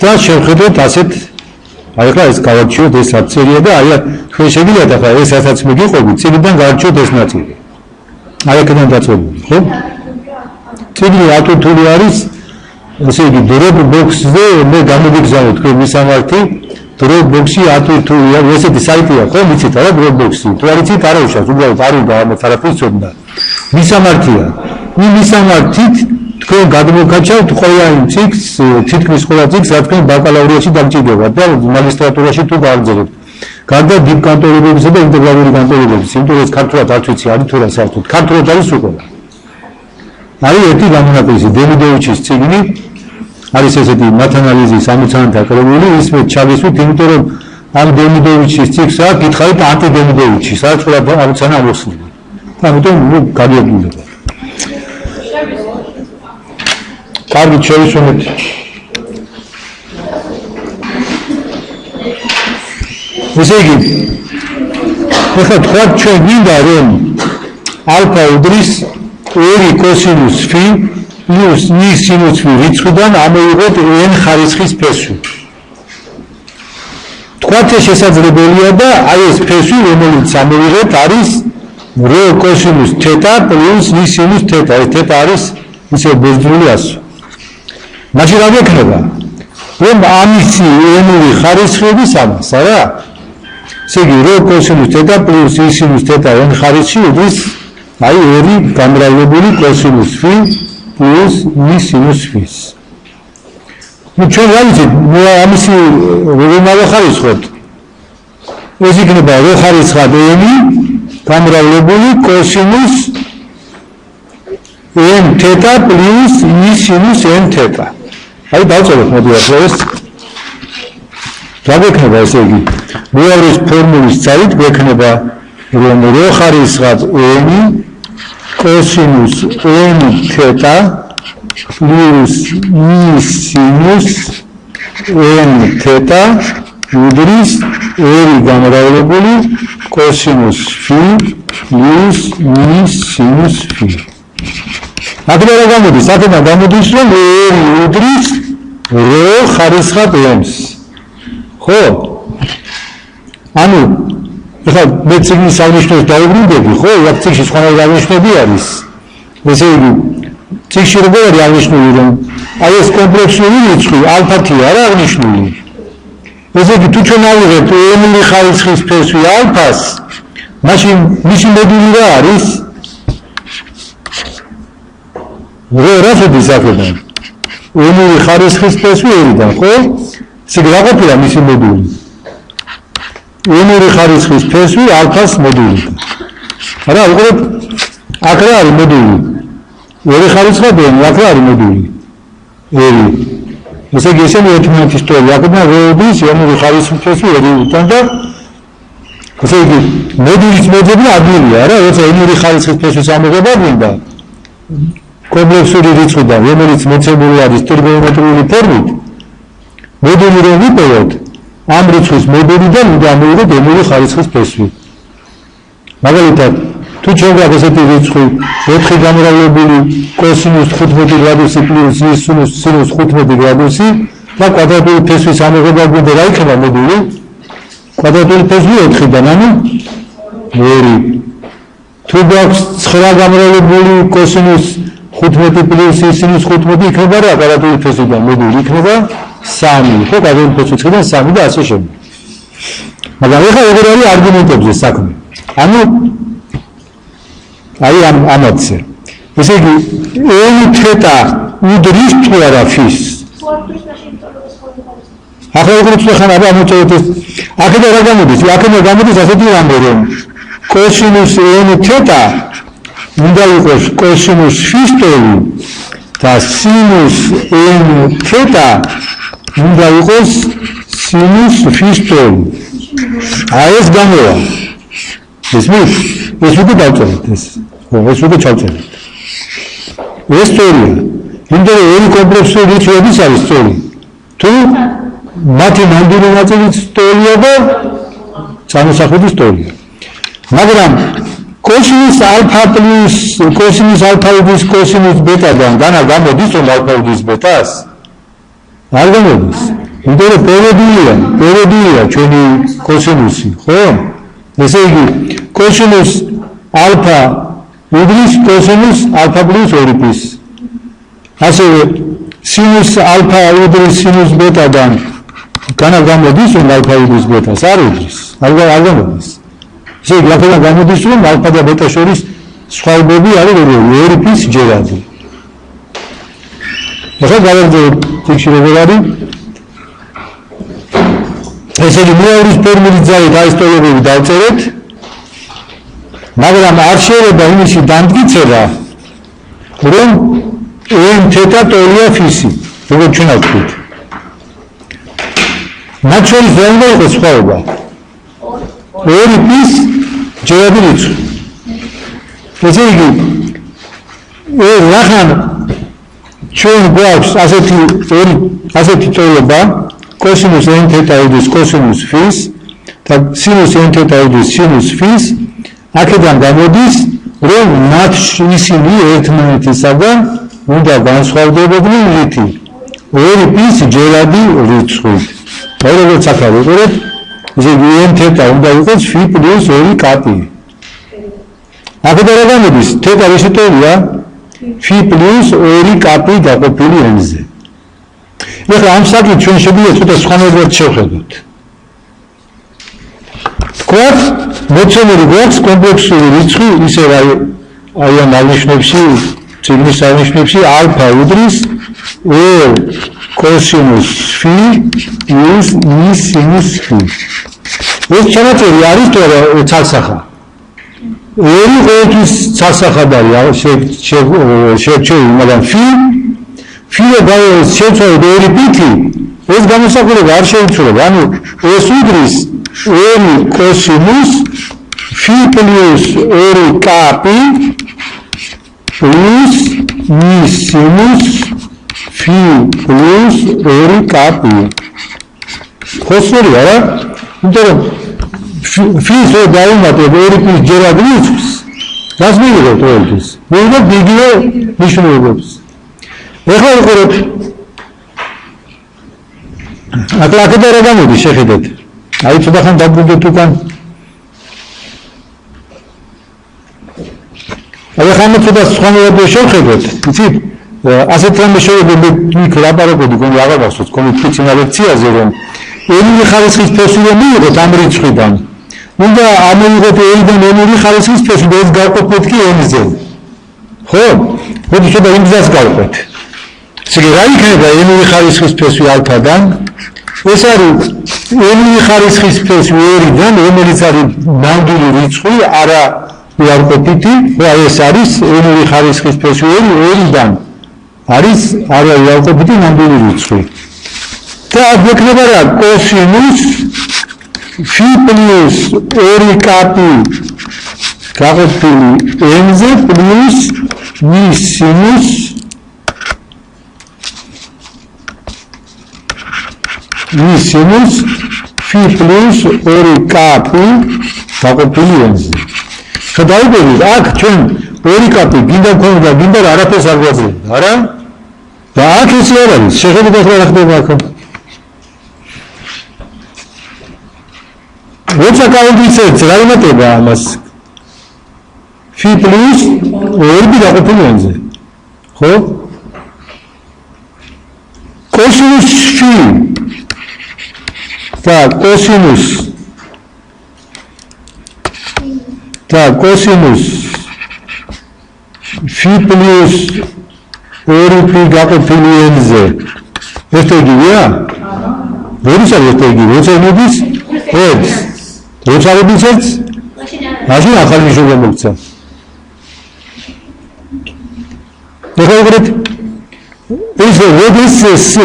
და შევხედოთ ასეთ აი ახლა ეს გავარჩიოთ ეს აბცერია და აი თქვენ შეგიძლიათ ახლა ეს რასაც მიგიყვებით, წიგნიდან გავარჩიოთ ეს ნაწილი. აი აქედან დაწყებული, ხო? წიგნი ატვირთული არის, ესე იგი დროპ ბოქსზე მე გამოგიგზავნოთ თქვენ მისამართი, დროპ ბოქსი ატვირთულია, ესეთი საიტია, ხო, ვიცით რა დროპ ბოქსი. თუ არ იცით, არ უშავს, უბრალოდ არ უნდა ამას არაფერს ცოდნა. მისამართია. მისამართით თქვენ გადმოგაჩავთ ყველა იმ წიგნს, თითქმის ყველა წიგნს, რაც თქვენ ბაკალავრიაში დამჭირდებათ და მაგისტრატურაში თუ გააგრძელებთ. გარდა დიპკანტორებებისა და ინტეგრალური განტოლებების, იმიტომ რომ ქართულად არ ვიცი, არის თუ რა საერთოდ. ქართულად არის უყოლა. არის ერთი გამონაკლისი, დემიდოვიჩის წიგნი, არის ესეთი მათანალიზის 60-თან დაკრებული, ის მე ჩავისვით, იმიტომ რომ ამ დემიდოვიჩის წიგნს აქვს, გითხარით ანტიდემიდოვიჩის, სადაც ყველა ამოცანა ამოხსნილი. ამიტომ გადიაგდულება. კარგი, შევისვენეთ. ესე იგი, ახლა თქვა ჩვენ გვინდა რომ ალფა უდრის 2 კოსინუს φ პლუს ნ სინუს φ რიცხვიდან ამოვიღოთ n ხარისხის ფესვი. თქვათ ეს შესაძლებელია და აი ეს ფესვი რომელიც ამოვიღეთ არის ρ კოსინუს თეთა პლუს ნ სინუს თეთა. ეს თეთა არის ისე ბერძნული ასო. მაშინ რა გექნება? რომ ამისი n-ური ხარისხების ამას, არა? ესე იგი, ρ კოსინუს თეთა პლუს ნ სინუს თეთა n ხარისხი უდრის აი 2 გამრავლებული კოსინუს φ პლუს ნ სინუს φ-ს. ნუ ჩვენ რა ვიცით, ამისი როგორ მოვახარისხოთ? ეს იქნება ρ ხარისხად n გამრავლებული კოსინუს n თეთა პლუს ნ სინუს n თეთა. აი დავწეროთ მოდი ახლა ეს. რა გვექნება ესე იგი? მეორის ფორმულის ძალით გვექნება რომ ρ ხარისხად n კოსინუს n თეთა პლუს ნ სინუს n თეთა უდრის 2 გამრავლებული კოსინუს φ პლუს ნ სინუს φ. აქედან რა გამოდის? აქედან გამოდის რომ 2 უდრის ρ ხარისხად n-ს. ხო? ანუ ეხლა მე წიგნის აღნიშნულს დაუბრუნდები, ხო? აქ წიგნში სხვანაირი აღნიშნები არის. ესე იგი, წიგნში როგორ არის აღნიშნული რომ აი ეს კომპლექსური რიცხვი ალფათი არა აღნიშნული. ესე იგი, თუ ჩვენ ავიღებთ n-ური ხარისხის ფესვი ალფას, მაშინ მისი მოდული რა არის? რა შედის აქედან? n-ური ხარისხის ფესვი 2-დან, ხო? ესე იგი, რა ყოფილა მისი მოდული? n-ური ხარისხის ფესვი ალფას მოდული. არა, უყურეთ, აქ რა არის მოდული? ორი ხარისხებიანი, აქ არის მოდული. ერი. ესე იგი ესენი ერთმანეთის ტოლი, აქედან როდის ემური ხარისხის ერიიდან და ესე იგი მოდულის მოძებნა ადგილია, რა, როცა ემური ხარისხის ფესვის ამოღება გვინდა. კომპლექსური რიცხვიდან, რომელიც მოცემული არის ტრიგონომეტრიული ფორმით, მოდული რომ ვიპოვოთ, ამ რიცხვის მოდულიდან უნდა ამოვიღოთ ემური ხარისხის ფესვი. მაგალითად, თუ ჩვენ გვაქვს ესეთი რიცხვი 4 გამრავლებული კოსინუს 15 გრადუსი პლუს სინუს 15 გრადუსი და კვადრატული ფესვის ამოღება გვინდა რა იქნება მოდული? კვადრატული ფესვი 4-დან, ანუ 2. თუ გვაქვს 9 გამრავლებული კოსინუს 15 პლუს სინუს 15 იქნება რა კვადრატული ფესვიდან მოდული იქნება 3. ხო, კვადრატული ფესვი 9-დან 3 და ასე შემდეგ. მაგრამ ეხლა როგორ არის არგუმენტებზე საქმე? ანუ აი ამათზე. ესე იგი, ენი თეტა უდრის თუ არა ფის? ახლა როგორ ხან აბა ამოწევთ ეს. აქედან რა გამოდის? აქედან გამოდის ასეთი რამე რომ კოსინუს ენი თეტა უნდა იყოს კოსინუს ფის ტოლი და სინუს ენი თეტა უნდა იყოს სინუს ფის ტოლი. აი ეს გამოვა. ისმის ეს უკვე დავწერეთ ეს. ეს უკვე ჩავწერეთ. ეს ტოლია. იმიტომ რომ ორი კომპლექსური რიცხვების არის ტოლი. თუ მათი ნამდვილი ნაწილის ტოლია და სამოსახლების ტოლია. მაგრამ კოსინუს ალფა პლუს კოსინუს ალფა უდრის კოსინუს ბეტადან განა გამოდის რომ ალფა უდრის ბეტას? არ გამოდის. იმიტომ რომ პერიოდულია ჩვენი კოსინუსი, ხო? ესე იგი კოსინუს ალფა უდრის კოსინუს ალფა პლუს 2-ის. ასევე სინუს ალფა უდრის სინუს ბეტადან განა გამოდის რომ ალფა უდრის ბეტას? არ უდრის. არ გამოდის. ესე იგი აქედან გამოდის რომ ალფა და ბეტა შორის სხვაობები არის როგორი? 2-ის ჯერადი. ახლა გავაგრძელებთ ფიქში როგორ არის? ესე იგი მეორის ფორმულის ძალით აი ეს ტოლობები დავწერეთ, მაგრამ არ შეიძლება იმისი დამტკიცება, რომ n თეტა ტოლია ფისი, როგორც ჩვენ ვთქვით. მათ შორის რა უნდა იყოს სხვაობა? 2-ის ჯერადი რიცხვი. ესე იგი რახან ჩვენ გვაქვს ასეთი ტოლობა კოსინუს n თეტა უდრის კოსინუს ფის და სინუს n თეტა უდრის სინუს ფის, აქედან გამოდის რომ მათ ისინი ერთმანეთისაგან უნდა განსხვავდებოდნენ რითი? 2-ის ჯერადი რიცხვით. როგორც აქ ვიყურებთ, ესე იგი n თეტა უნდა იყოს φ პლუს 2 კაპი. აქედან რა გამოდის? თეტა რისი ტოლია? φ პლუს 2 კაპი გაყოფილი n-ზე. ეხლა ამ საკითხით ჩვენ შეგვიძლია ცოტა სხვანაირად შევხედოთ. გვაქვს მოცემული გვაქვს კომპლექსური რიცხვი, ისე აი ამ აღნიშნებში, ციგნის აღნიშნებში ალფა უდრის l კოსინუს φ პლუს i სინუს φ. ეს ჩანაწერი არის თუ არა ცალსახა? ერი ყოველთვის ცალსახად არის შევჩევი, მაგრამ ფი შევცვალოთ 2 ბიტი, ეს გამოსახულება არ შეიცვლება. ანუ ეს უდრის n კოსინუს φ პლუს 2 კაპი პლუს i სინუს φ პლუს 2 კაპი. ხოსერია რა? იმიტომ რომ ფის რო დაუმატებ 2-ის ჯერადი რიცხვს, რას მივიღებთ ყოველთვის? მივიღებთ იგივე მნიშვნელობებს. ეხლა ვიყურებთ. აქედან რა გამოდის შეხედეთ? აი ცოტა ხან დაბრუნდეთ უკან. აი ხან ცოტა სხვანაირად შევხედოთ, იცით? ასეთ რამე შეიძლება იქ ლაპარაკობდი კონი აღარ გახსოვს კომიტეტინა ლექციაზე რომ ემური ხარისხის ფესვი რომ მივიღოთ ამ რიცხვიდან. უნდა ამოვიღოთ n-დან ემური ხარისხის ფესვი და ეს გავყოფოთ კი n-ზე. ხო? მოდი ცოტა იმ გზას გავყვეთ. ესე იგი რა იქნება ემური ხარისხის ფესვი ალფადან? ეს არის ემური ხარისხის ფესვი 2-დან, რომელიც არის ნამდვილი რიცხვი, არა უარყოფითი, ხო აი ეს არის ენური ხარისხის ფესვი ერიდან არის არა უარყოფითი ნამდვილი რიცხვი. და გვექნება რა კოსინუს φ პლუს 2 კაპი გაყოფილი n-ზე პლუს მის სინუს φ პლუს 2 კაპი გაყოფილი n-ზე. შედაიბერეთ აქ ჩვენ 2 კაპი გინდა ქონდა გინდა არაფერს არ გვაძლევდა, არა? და აქ ესე არ არის, შეხედეთ რა ხდება აქ. როცა გავიგიცეთ რა იმატება ამას φ პლუს 2 გაყოფილი n-ზე. ხო? კოსინუს φ და კოსინუს φ პლუს 2 გაყოფილი n-ზე ერთ იგივეა? როდის არის ერთ იგივე? როცა მიდის ერთს. როცა მიდის ერთს? მაშინ ახალი ნიშნულობა მოგცა.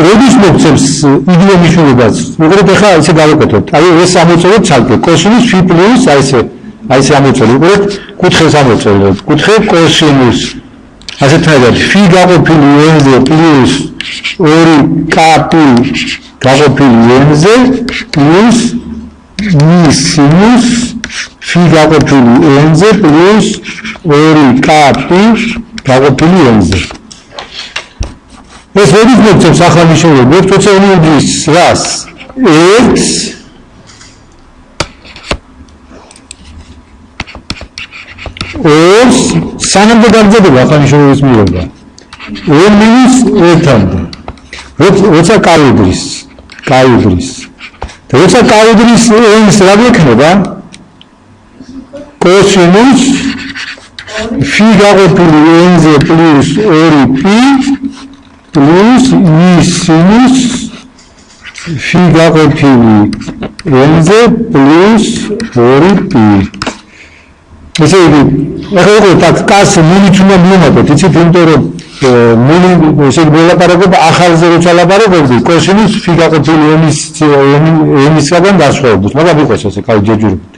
როდის მოგცემს იგივე ნიშნულობას? უყურეთ ახლა ისე გავაკეთოთ. აი ეს ამოწევოთ ცალკე. კოსინუს φ პლუს აი ესე ამოწევთ. უყურეთ კუთხეს ამოწევთ. კუთხე კოსინუს ასეთნაირად φ გაყოფილი n-ზე პლუს 2 კაპი გაყოფილი n-ზე პლუს მის სინუს φ გაყოფილი n-ზე პლუს 2 კაპი გაყოფილი n-ზე. ეს როდის მოგცემს ახლა ნიშნულობა? როცა უნიუდის რას? ერთს ორს სანამდე გაგრძელდება ახლა ნიშნულობის მიღება. n მინუს 1-მდე. როცა კაუდრის. და როცა კაუდრის n-ს რა გვექნება? კოსინუს φ გაყოფილი n-ზე პლუს 2π პლუს მის სინუს φ გაყოფილი n-ზე პლუს 2π. ესე იგი, ახლა უყურეთ აქ კას მულიც უნდა მივუმატოთ, იცით, იმიტომ რომ მული ესე იგი ველაპარაკობ ახალზე როცა ლაპარაკობდი, კოსინუს φ გაყოფილი n-ისგან დასვავდით, მაგრამ იყოს ესე, კაი ჯეჯურებით.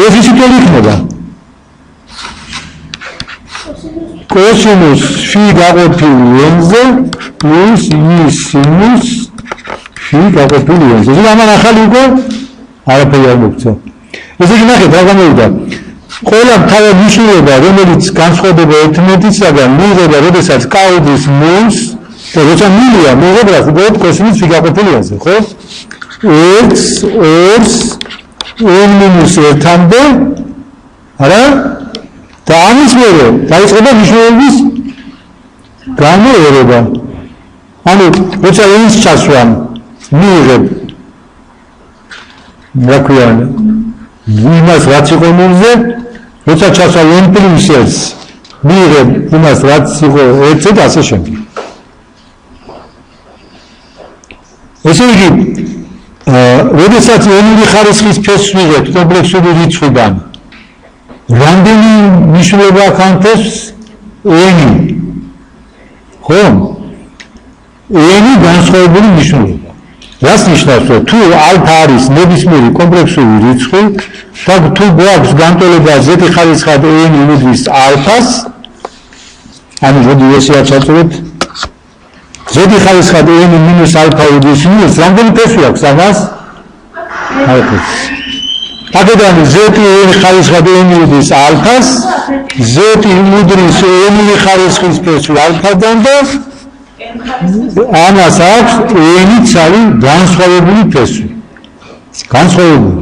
ეს ისიც ვერ იქნება. კოსინუს φ გაყოფილი n-ზე პლუს მის სინუს φ გაყოფილი n-ზე. ეს ამან ახალი უკვე არაფერი არ მოგცა. ესე იგი ნახეთ რა გამოვიდა. ყველა თავი ნიშნულობა, რომელიც განსხვავდება ერთმანეთისაგან, მიიღება, როდესაც კაუდის მულს, და როცა მილია, მიიღება უბრალოდ კოსინუს φ გაყოფილი n-ზე, ხო? 1-ს, 2-ს, n მინუს 1-მდე, არა? და ამის მერე დაიწყება ნიშნულობის გამოერება. ანუ როცა n-ს ჩასვამ, მიიღებ რა ქვია იმას რაც იყო ნულზე, როცა ჩასვალ n პლუს 1-ს, მიიღებ იმას რაც იყო 1-ზე და ასე შემდეგ. ესე იგი, როდესაც n-ური ხარისხის ფესვს ვიღებთ კომპლექსური რიცხვიდან, რამდენი ნიშნულობა აქვს ამ ფესვს? n-ი. ხო? n-ი განსხვავებული ნიშნულობა. რას ნიშნავს, რომ თუ ალფა არის ნებისმიერი კომპლექსური რიცხვი და თუ გვაქვს განტოლება z ხარისხად n უდრის ალფას, ანუ როდი ესე აღწევთ z ხარისხად n მინუს ალფა უდრის ნულს, რამდენი ფესვი აქვს ამას? ალფას. აქედან z ხარისხად n უდრის ალფას, z უდრის n ხარისხის ფესვი ალფადან და ამას აქვს n-იც არის განსხვავებული ფესვი. განსხვავებული.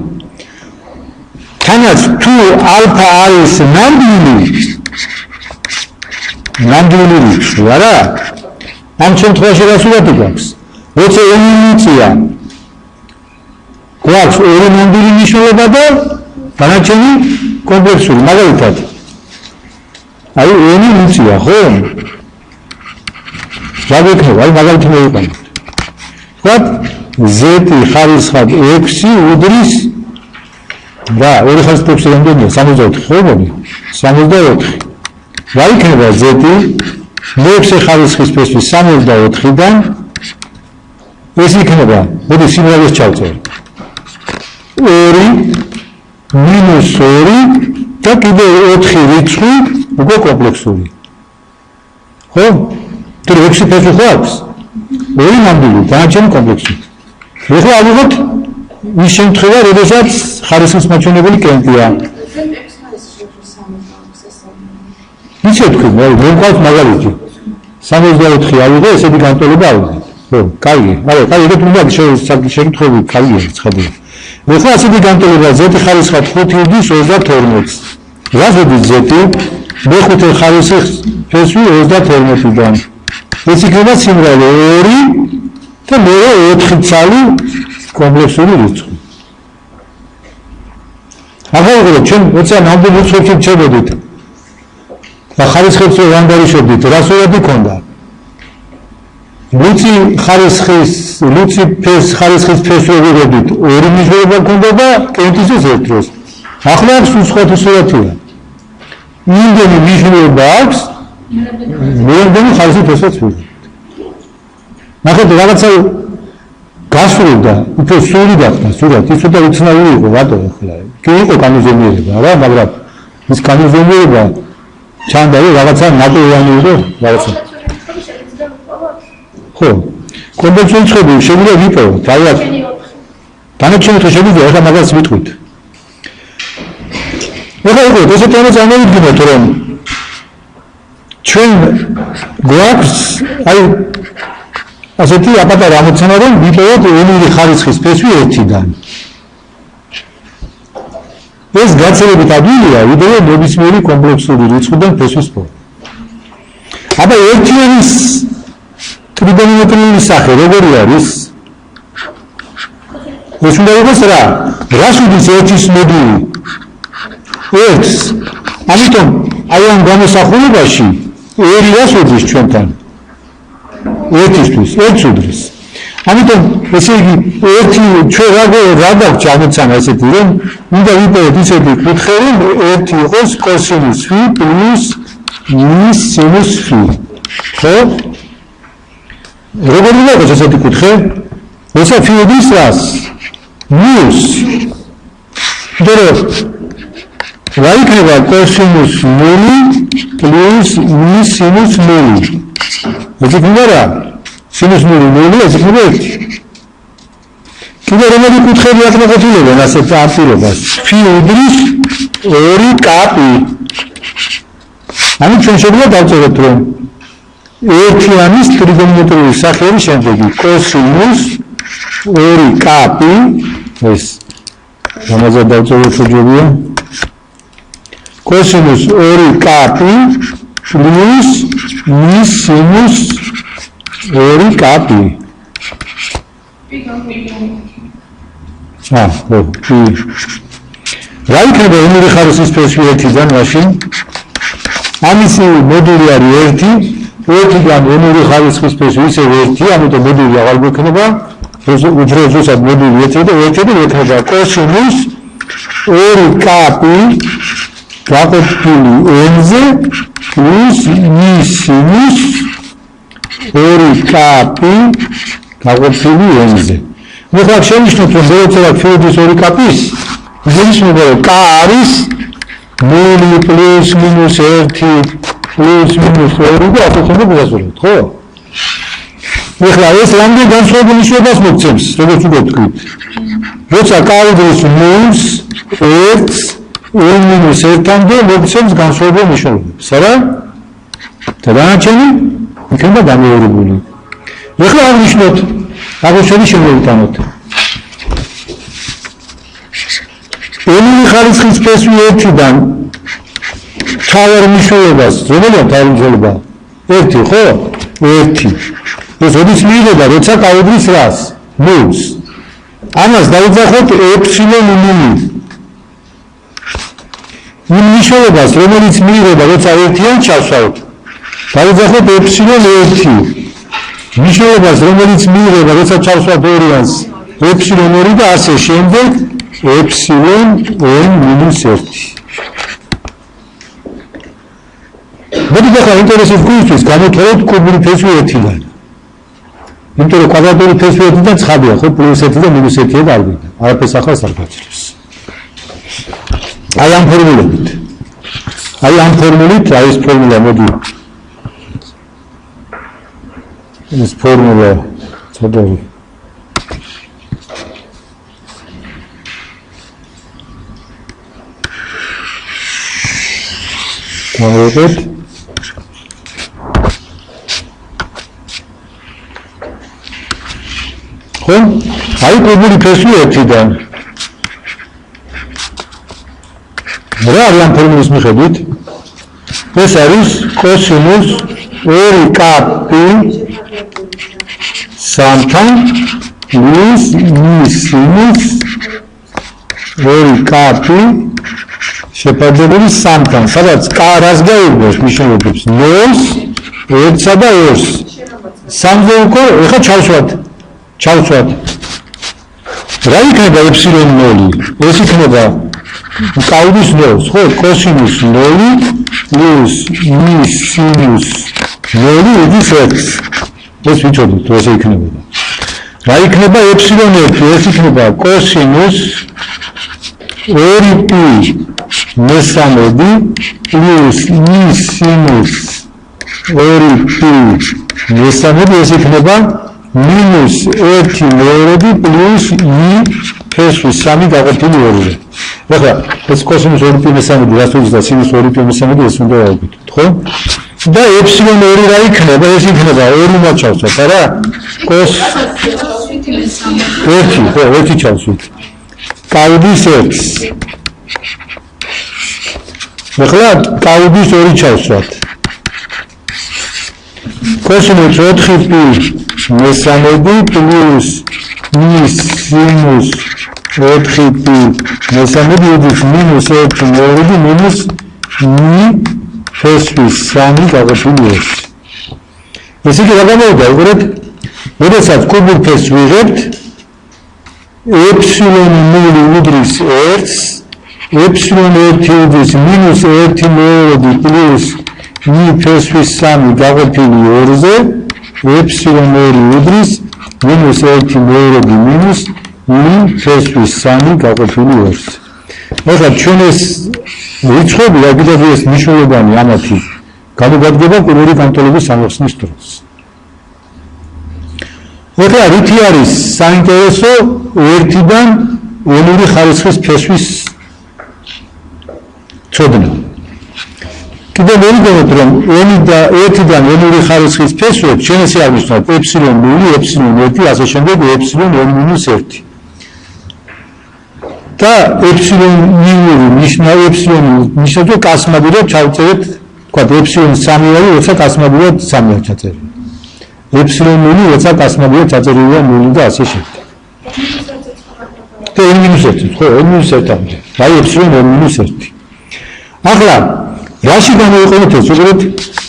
თანაც თუ ალფა არის ნამდვილი რიცხვი, არა? ამ შემთხვევაში რას უნდა გვაქვს? როცა n-ია, გვაქვს ორი ნამდვილი ნიშნულობა და დანარჩენი კომპლექსური, მაგალითად. აი n-ია, ხო? რა გვექნება? აი მაგალითად მოვიყვანოთ. ვთქვათ z ხარისხად 6 უდრის რა, ორი ხაზის პროფესია რამდენია? 64 ხო მოგი? 64. რა იქნება z მეექვსე ხარისხის ფესვი 64-დან ეს იქნება, მოდი სიმრავლეს ჩავწერ. 2 მინუს 2 და კიდევ 4 რიცხვი უკვე კომპლექსური. ხო? თუ 6 ფესვი ხო აქვს? 2 ნამდვილი, დანარჩენი კომპლექსური. ეხლა ავიღოთ ის შემთხვევა, როდესაც ხარისხის მაჩვენებელი კენტია. ისე თქვი, მოვყავთ მაგალითი. 64 ავიღე, ესეთი განტოლება ავიღე. ხო, კაი, მაგრამ კაი, ეგეთ უნდა შეკითხვები კაია, ცხადია. ეხლა ასეთი განტოლება z ხარისხა 5 უდრის 32-ს. რა ზოდი z? მეხუთე ხარისხის ფესვი 32-დან. ეს იქნება სიმრავლე 2 და მე 4 ცალი კომპლექსური რიცხვი. ახლა ჩვენ როცა ნამდვილ რიცხვებში ვჩებოდით და ხარისხებს ვანგარიშობდით, რას ვეღარ იქონდა? ლუცი ხარისხის ფესვი ვიღებდით, 2 მნიშვნელობა ქონდა და კენტისთვის 1 დროს. ახლა აქვს უცხოეთი სურათია. იმდენი მნიშვნელობა აქვს, მეერდენი ხარისხის ფესვაც ვიღებთ. ნახეთ, რაღაცა გასრულდა, უფრო სული გახდა, სურათი, ის უნდა უცნაური იყო, რატო ახლა? კი იყო კანონიზებიერება, რა, მაგრამ ის კანონიზებიერება ჩანდა, რომ რაღაცა ნატურალური იყო, რაღაცა. ხო, კომპლექსური რიცხვები შეგვიძლია ვიპოვოთ, თავად. დანარჩენი რიცხვი შეგვიძლია, ახლა მაგას ვიტყვით. ეხლა უყურეთ, ესეთ რამე წარმოვიდგინოთ, რომ ჩვენ გვაქვს, აი ასეთი აპატარა ამოცანა, რომ ვიპოვოთ ელური ხარისხის ფესვი 1-დან. ეს გაცილებით ადვილია, ვიდრე ნებისმიერი კომპლექსური რიცხვიდან ფესვის ფორმა. აბა ერთიანის ტრიგონომეტრიული სახე როგორი არის? ეს უნდა იყოს რა? რას უდის 1-ის მოდული? 1-ს. ამიტომ აი ამ გამოსახულებაში 2 რას უდის ჩვენთან? 1-ისთვის, 1-ს უდრის. ამიტომ ესე იგი 1 ჩვენ რა გვაქვს ამოცანა ესეთი, რომ უნდა ვიპოვოთ ისეთი კუთხე, რომ 1 იყოს კოსინუს φ პლუს მინუს სინუს φ. ხო? როგორ უნდა იყოს ესეთი კუთხე? როცა φ უდის რას? მინუს. რა იქნება კოსინუს 0 პლუს მინუს სინუს 0? ეს იქნება რა? სინუს 0 ეს იქნება 1. კიდევ რომელი კუთხეები აკმაყოფილებენ ასეთ აფსირებას? φ უდრის 2 კაპი. ამით ჩვენ შეგვიძლია დავწეროთ, რომ ერთიანის ტრიგონომეტრიული სახე არის შემდეგი: კოსინუს 2 კაპი, ეს რამაზე დავწეროთ შეგვიძლია? კოსინუს 2 კაპი პლუს მინუს სინუს 2 კაპი. ხო, რა იქნება ელური ხარისხის ფესვი 1-დან მაშინ? ამისი მოდული არის 1-დან ელური ხარისხის ფესვი ისევ 1, ამიტომ მოდული აღარ გვექნება, უძრეწესად მოდული 1 და 1 ექნება კოსინუს 2 კაპი გაყოფილი n-ზე პლუს მინუს სინუს 2 კაპი გაყოფილი n-ზე. მოხდა შენიშნოთ, რომ როცა φ უდის 2 კაპის, შენიშნოთ, რომ k არის 0 პლუს მინუს 1 პლუს მინუს 2 და ასე შემდეგ გასულოთ, ხო? ეხლა ეს რამდენი განსხვავებული ნიშნებას მოგცემს, როგორც უკვე ვთქვით. როცა k უდის 0-ს, 1-ს, n-მინუს 1-მდე მოგცემს განსხვავებულ ნიშნულებს, არა? და დანარჩენი იქნება გამეორებული. ეხლა აღნიშნოთ, აღნიშნული შემოვიტანოთ. ელური ხარისხის ფესვი 1-დან თავარ მნიშვნელობას, რომელია თავარი მნიშვნელობა? 1, ხო? 1. ეს ოდის მიიღება, როცა კაუდრის რას? 0-ს. ამას დავიძახოთ ეფსილონ ნული. იმ მნიშვნელობას, რომელიც მიიღება, როცა 1-იან ჩავსვავთ, დავიძახოთ ეფსილონ 1. მნიშვნელობას, რომელიც მიიღება, როცა ჩავსვათ 2-იანს, ეფსილონ 2 და ასე შემდეგ, ეფსილონ n-1. მოდი ახლა ინტერესის გვისთვის გამოვთვალოთ კუბური ფესვი 1-დან. იმიტომ რომ კვადრატული ფესვი 1-დან ცხადია, ხო, +1 და -1-ია დაგვიდა. არაფერს ახალს არ გაჩნდეს. აი ამ ფორმულებით. აი ამ ფორმულით, აი ეს ფორმულა მოდი. ეს ფორმულა ცოტა გავიგეთ. ხო? აი კუბური ფესვი 1-დან. რა არის ამ ფორმულის მიხედვით? ეს არის კოსინუს 2k π სამთან plus sinus 2k π შეფარდებული 3-თან. სადაც k რას გაიგებს ნიშნულებს 0-ს, 1-სა და 2-ს. 3-ზე უკვე ეხა ჩავსვათ. რა იქნება ეფსილონ 0? ეს იქნება კაუდის 0-ს, ხო, კოსინუს 0 plus sinus 0 უდრის 1-ს. ეს ვიცოდით, ესე იქნებოდა. რა იქნება ეფსილონ 1? ეს იქნება კოსინუს 2π მესამედი plus sinus 2π მესამედი ეს იქნება -1/2 plus ფესვის 3 გაყოფილი 2-ზე. ეხლა ეს კოსინუს 2π მესამედი რას უძს და sinus 2π მესამედი ეს უნდა გავაკეთოთ, ხო? და ეფსილონ 2 რა იქნება? ეს იქნება 2 მოჩავსოთ, არა? კოს 1, ხო, 1 ჩავსვით. კაუდის 1. ეხლა კაუდის 2 ჩავსვათ. კოსინუს 4π მესამედი plus sinus 4π მესამედი უდრის -1/2 ფესვის 3 გაყოფილი 2. ესე იგი რა გამოვიდა? უყურეთ, როდესაც კუბურ ფესს ვიღებთ, ეფსილონ 0 უდრის 1-ს, ეფსილონ 1 უდრის -1/2 plus ფესვის 3 გაყოფილი 2-ზე, ეფსილონ 2 უდრის -1/2 ფესვის 3 გაყოფილი 2-ზე. ეხლა ჩვენ ეს რიცხვები რა კიდევ ეს მნიშვნელოვანი ამათი გამოგადგება კუბური განტოლების სამახსნის დროს. ეხლა რითი არის საინტერესო 1-დან n-ური ხარისხის ფესვის ცოდნა. კიდევ მოვიგებთ რომ 1-დან n-ური ხარისხის ფესვებს ჩვენ ესე აღვნიშნავთ ეფსილონ 0, ეფსილონ 1, ასე შემდეგ ეფსილონ n-1. და ეფსილონ ნიშნავს რომ კასმადურად ჩავწერეთ, თქვა ეფსილონ 3 არის, როცა კასმადურად 3 არ ჩაწერილი. ეფსილონ 0, როცა კასმადურად ჩაწერილია 0 და ასე შემდეგ. და n-1, ხო, n-1-ამდე. აი ეფსილონ n-1. ახლა რაში გამოიყენეთ ეს? უყურეთ,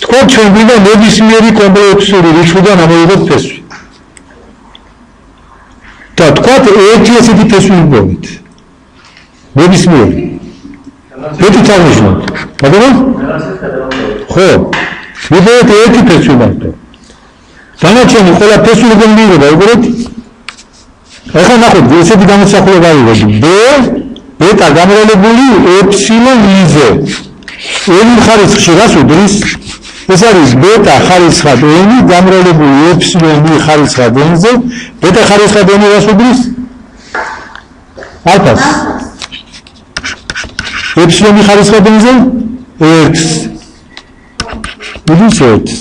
თქვა ჩვენ გვინდა ნებისმიერი კომპლექსური რიცხვიდან ამოვიღოთ ფესვი. და თქვა ერთი ესეთი ფესვი ვიპოვეთ. ნებისმიერი. ერთი წავნიშნოთ. მაგრამ ხო, ვიპოვეთ ერთი ფესვი მარტო. დანარჩენი ყველა ფესვი როგორ მიიღება, უყურეთ. ახლა ნახოთ, ესეთი გამოსახულება ავიღოთ. ბეტა გამრავლებული ეფსილონ i-ზე. n ხარისხში რას უდრის? ეს არის ბეტა ხარისხად n გამრავლებული ეფსილონ i ხარისხად n-ზე. ბეტა ხარისხად n რას უდრის? ალფას. ეფსილონ i ხარისხად n-ზე 1-ს. უდრის 1-ს.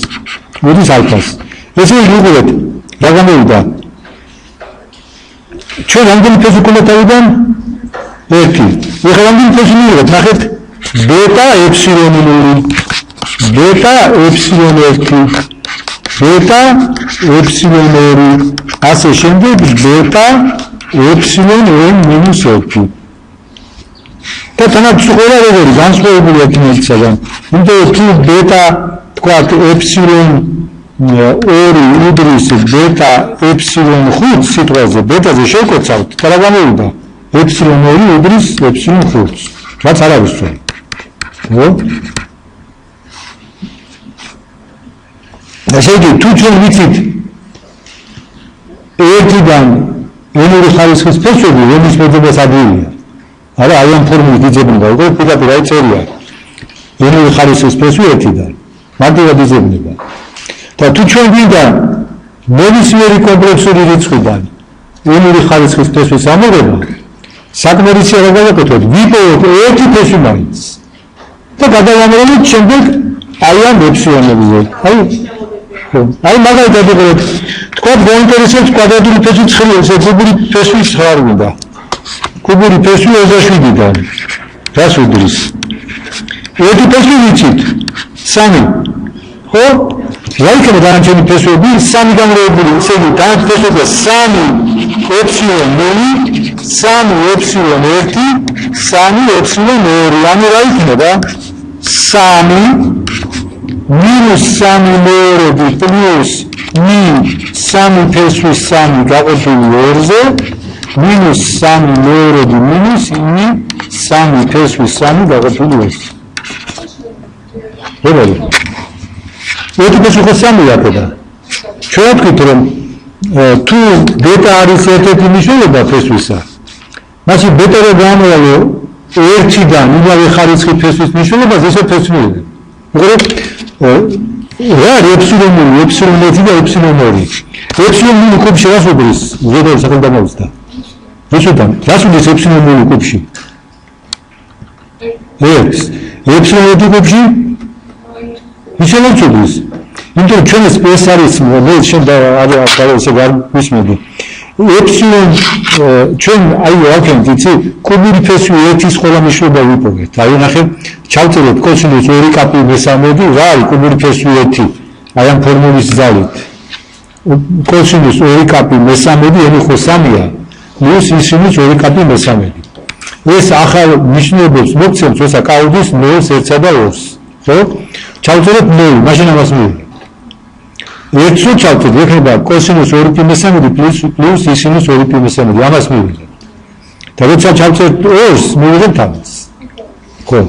უდრის ალფას. ესე იგი უყურეთ, რა გამოვიდა? ჩვენ რამდენი ფესვი გვქონდა თავიდან? 1. ეხლა რამდენი ფესვი მივიღეთ? ნახეთ. ბეტა ეფსილონ 0, ბეტა ეფსილონ 1, ბეტა ეფსილონ 2, ასე შემდეგ ბეტა ეფსილონ n-1. და თანაც ყველა როგორი განსხვავებული ექიმეთისაგან. იმიტომ თუ ბეტა თქვა ეფსილონ 2 უდრის ბეტა ეფსილონ 5 სიტყვაზე, ბეტაზე შევკოცავთ, და რა გამოვიდა? ეფსილონ 2 უდრის ეფსილონ 5-ს. რაც არ არის სწორი. ხო? ესე იგი, თუ ჩვენ ვიცით ერთიდან ენური ხარისხის ფესვები, რომლის მოძებნას ადვილია. არა, აი ამ ფორმულით იძებნება, უკვე პირდაპირ აი წერია. ენური ხარისხის ფესვი ერთიდან. მარტივად იძებნება. და თუ ჩვენ გვინდა ნებისმიერი კომპლექსური რიცხვიდან ენური ხარისხის ფესვის ამოღება, საკმარისია რა გავაკეთოთ, ვიპოვოთ ერთი ფესვი მაინც. და გადავამოვლით შემდეგ აი ამ ეფსილონებზე. აი მაგალითად ვიყოთ, თქვა გვაინტერესებს კვადრატული ფესვი ცხელი, ესე კუბური ფესვი ხარ უნდა. კუბური ფესვი 27-დან. რას უდრის? ერთი ფესვი ვიცით, 3. ხო? რა იქნება დანარჩენი ფესვები? 3 გამრეებული, ესე იგი დანარჩენი ფესვები 3 ეფსილონ 0, 3 ეფსილონ 1, 3 ეფსილონ 2. ანუ რა იქნება? 3 მინუს 3 მეორედი პლუს მინ 3 ფესვის 3 გაყოფილი 2-ზე მინუს 3 მეორედი მინუს მინ 3 ფესვის 3 გაყოფილი 2-ზე. როდი? ერთი ფესვი ხო 3 აქედა. ჩვენ ვთქვით რომ თუ ბეტა არის ერთ-ერთი მნიშვნელობა ფესვისა, მაშინ ბეტა რო გამოვალო 1-დან იმავე ხარისხის ფესვის მნიშვნელობას, ესე ფესვი მივიდა. უყურეთ, რა არის ეფსილონ 0, ეფსილონ 1 და ეფსილონ 2. ეფსილონ 0 კუბში რას უდრის? ზედაოს სახელს დამოვიდა. რუსუდან, რას უდრის ეფსილონ 0 კუბში? x. ეფსილონ 1 კუბში? ისევ უდრის. იმიტომ ჩვენ ეს არის მე შენ და ესე გამისმედი. ეფსილონ ჩვენ აი ვაკეთებთ იცი კუბური ფესვი 1-ის ყველა მნიშვნელობა ვიპოვეთ. აი ნახე ჩავწერეთ კოსინუს 2 კაპი მესამედი რა არის კუბური ფესვი 1 აი ამ ფორმულის ძალით. კოსინუს 2 კაპი მესამედი ენი ხო 3-ია პლუს სინუს 2 კაპი მესამედი. ეს ახალ მნიშვნელობებს მოგცემს ესა კაუდის 0-ს 1-სა და 2-ს. ხო? ჩავწერეთ 0, მაშინ ამას მივიღეთ. ერთსო ჩავწერთ, იქნება კოსინუს 2 მესამედი პლუს სინუს 2 მესამედი, ამას მივიღეთ. და როცა ჩავწერთ 2-ს, მივიღეთ ამას. ხო.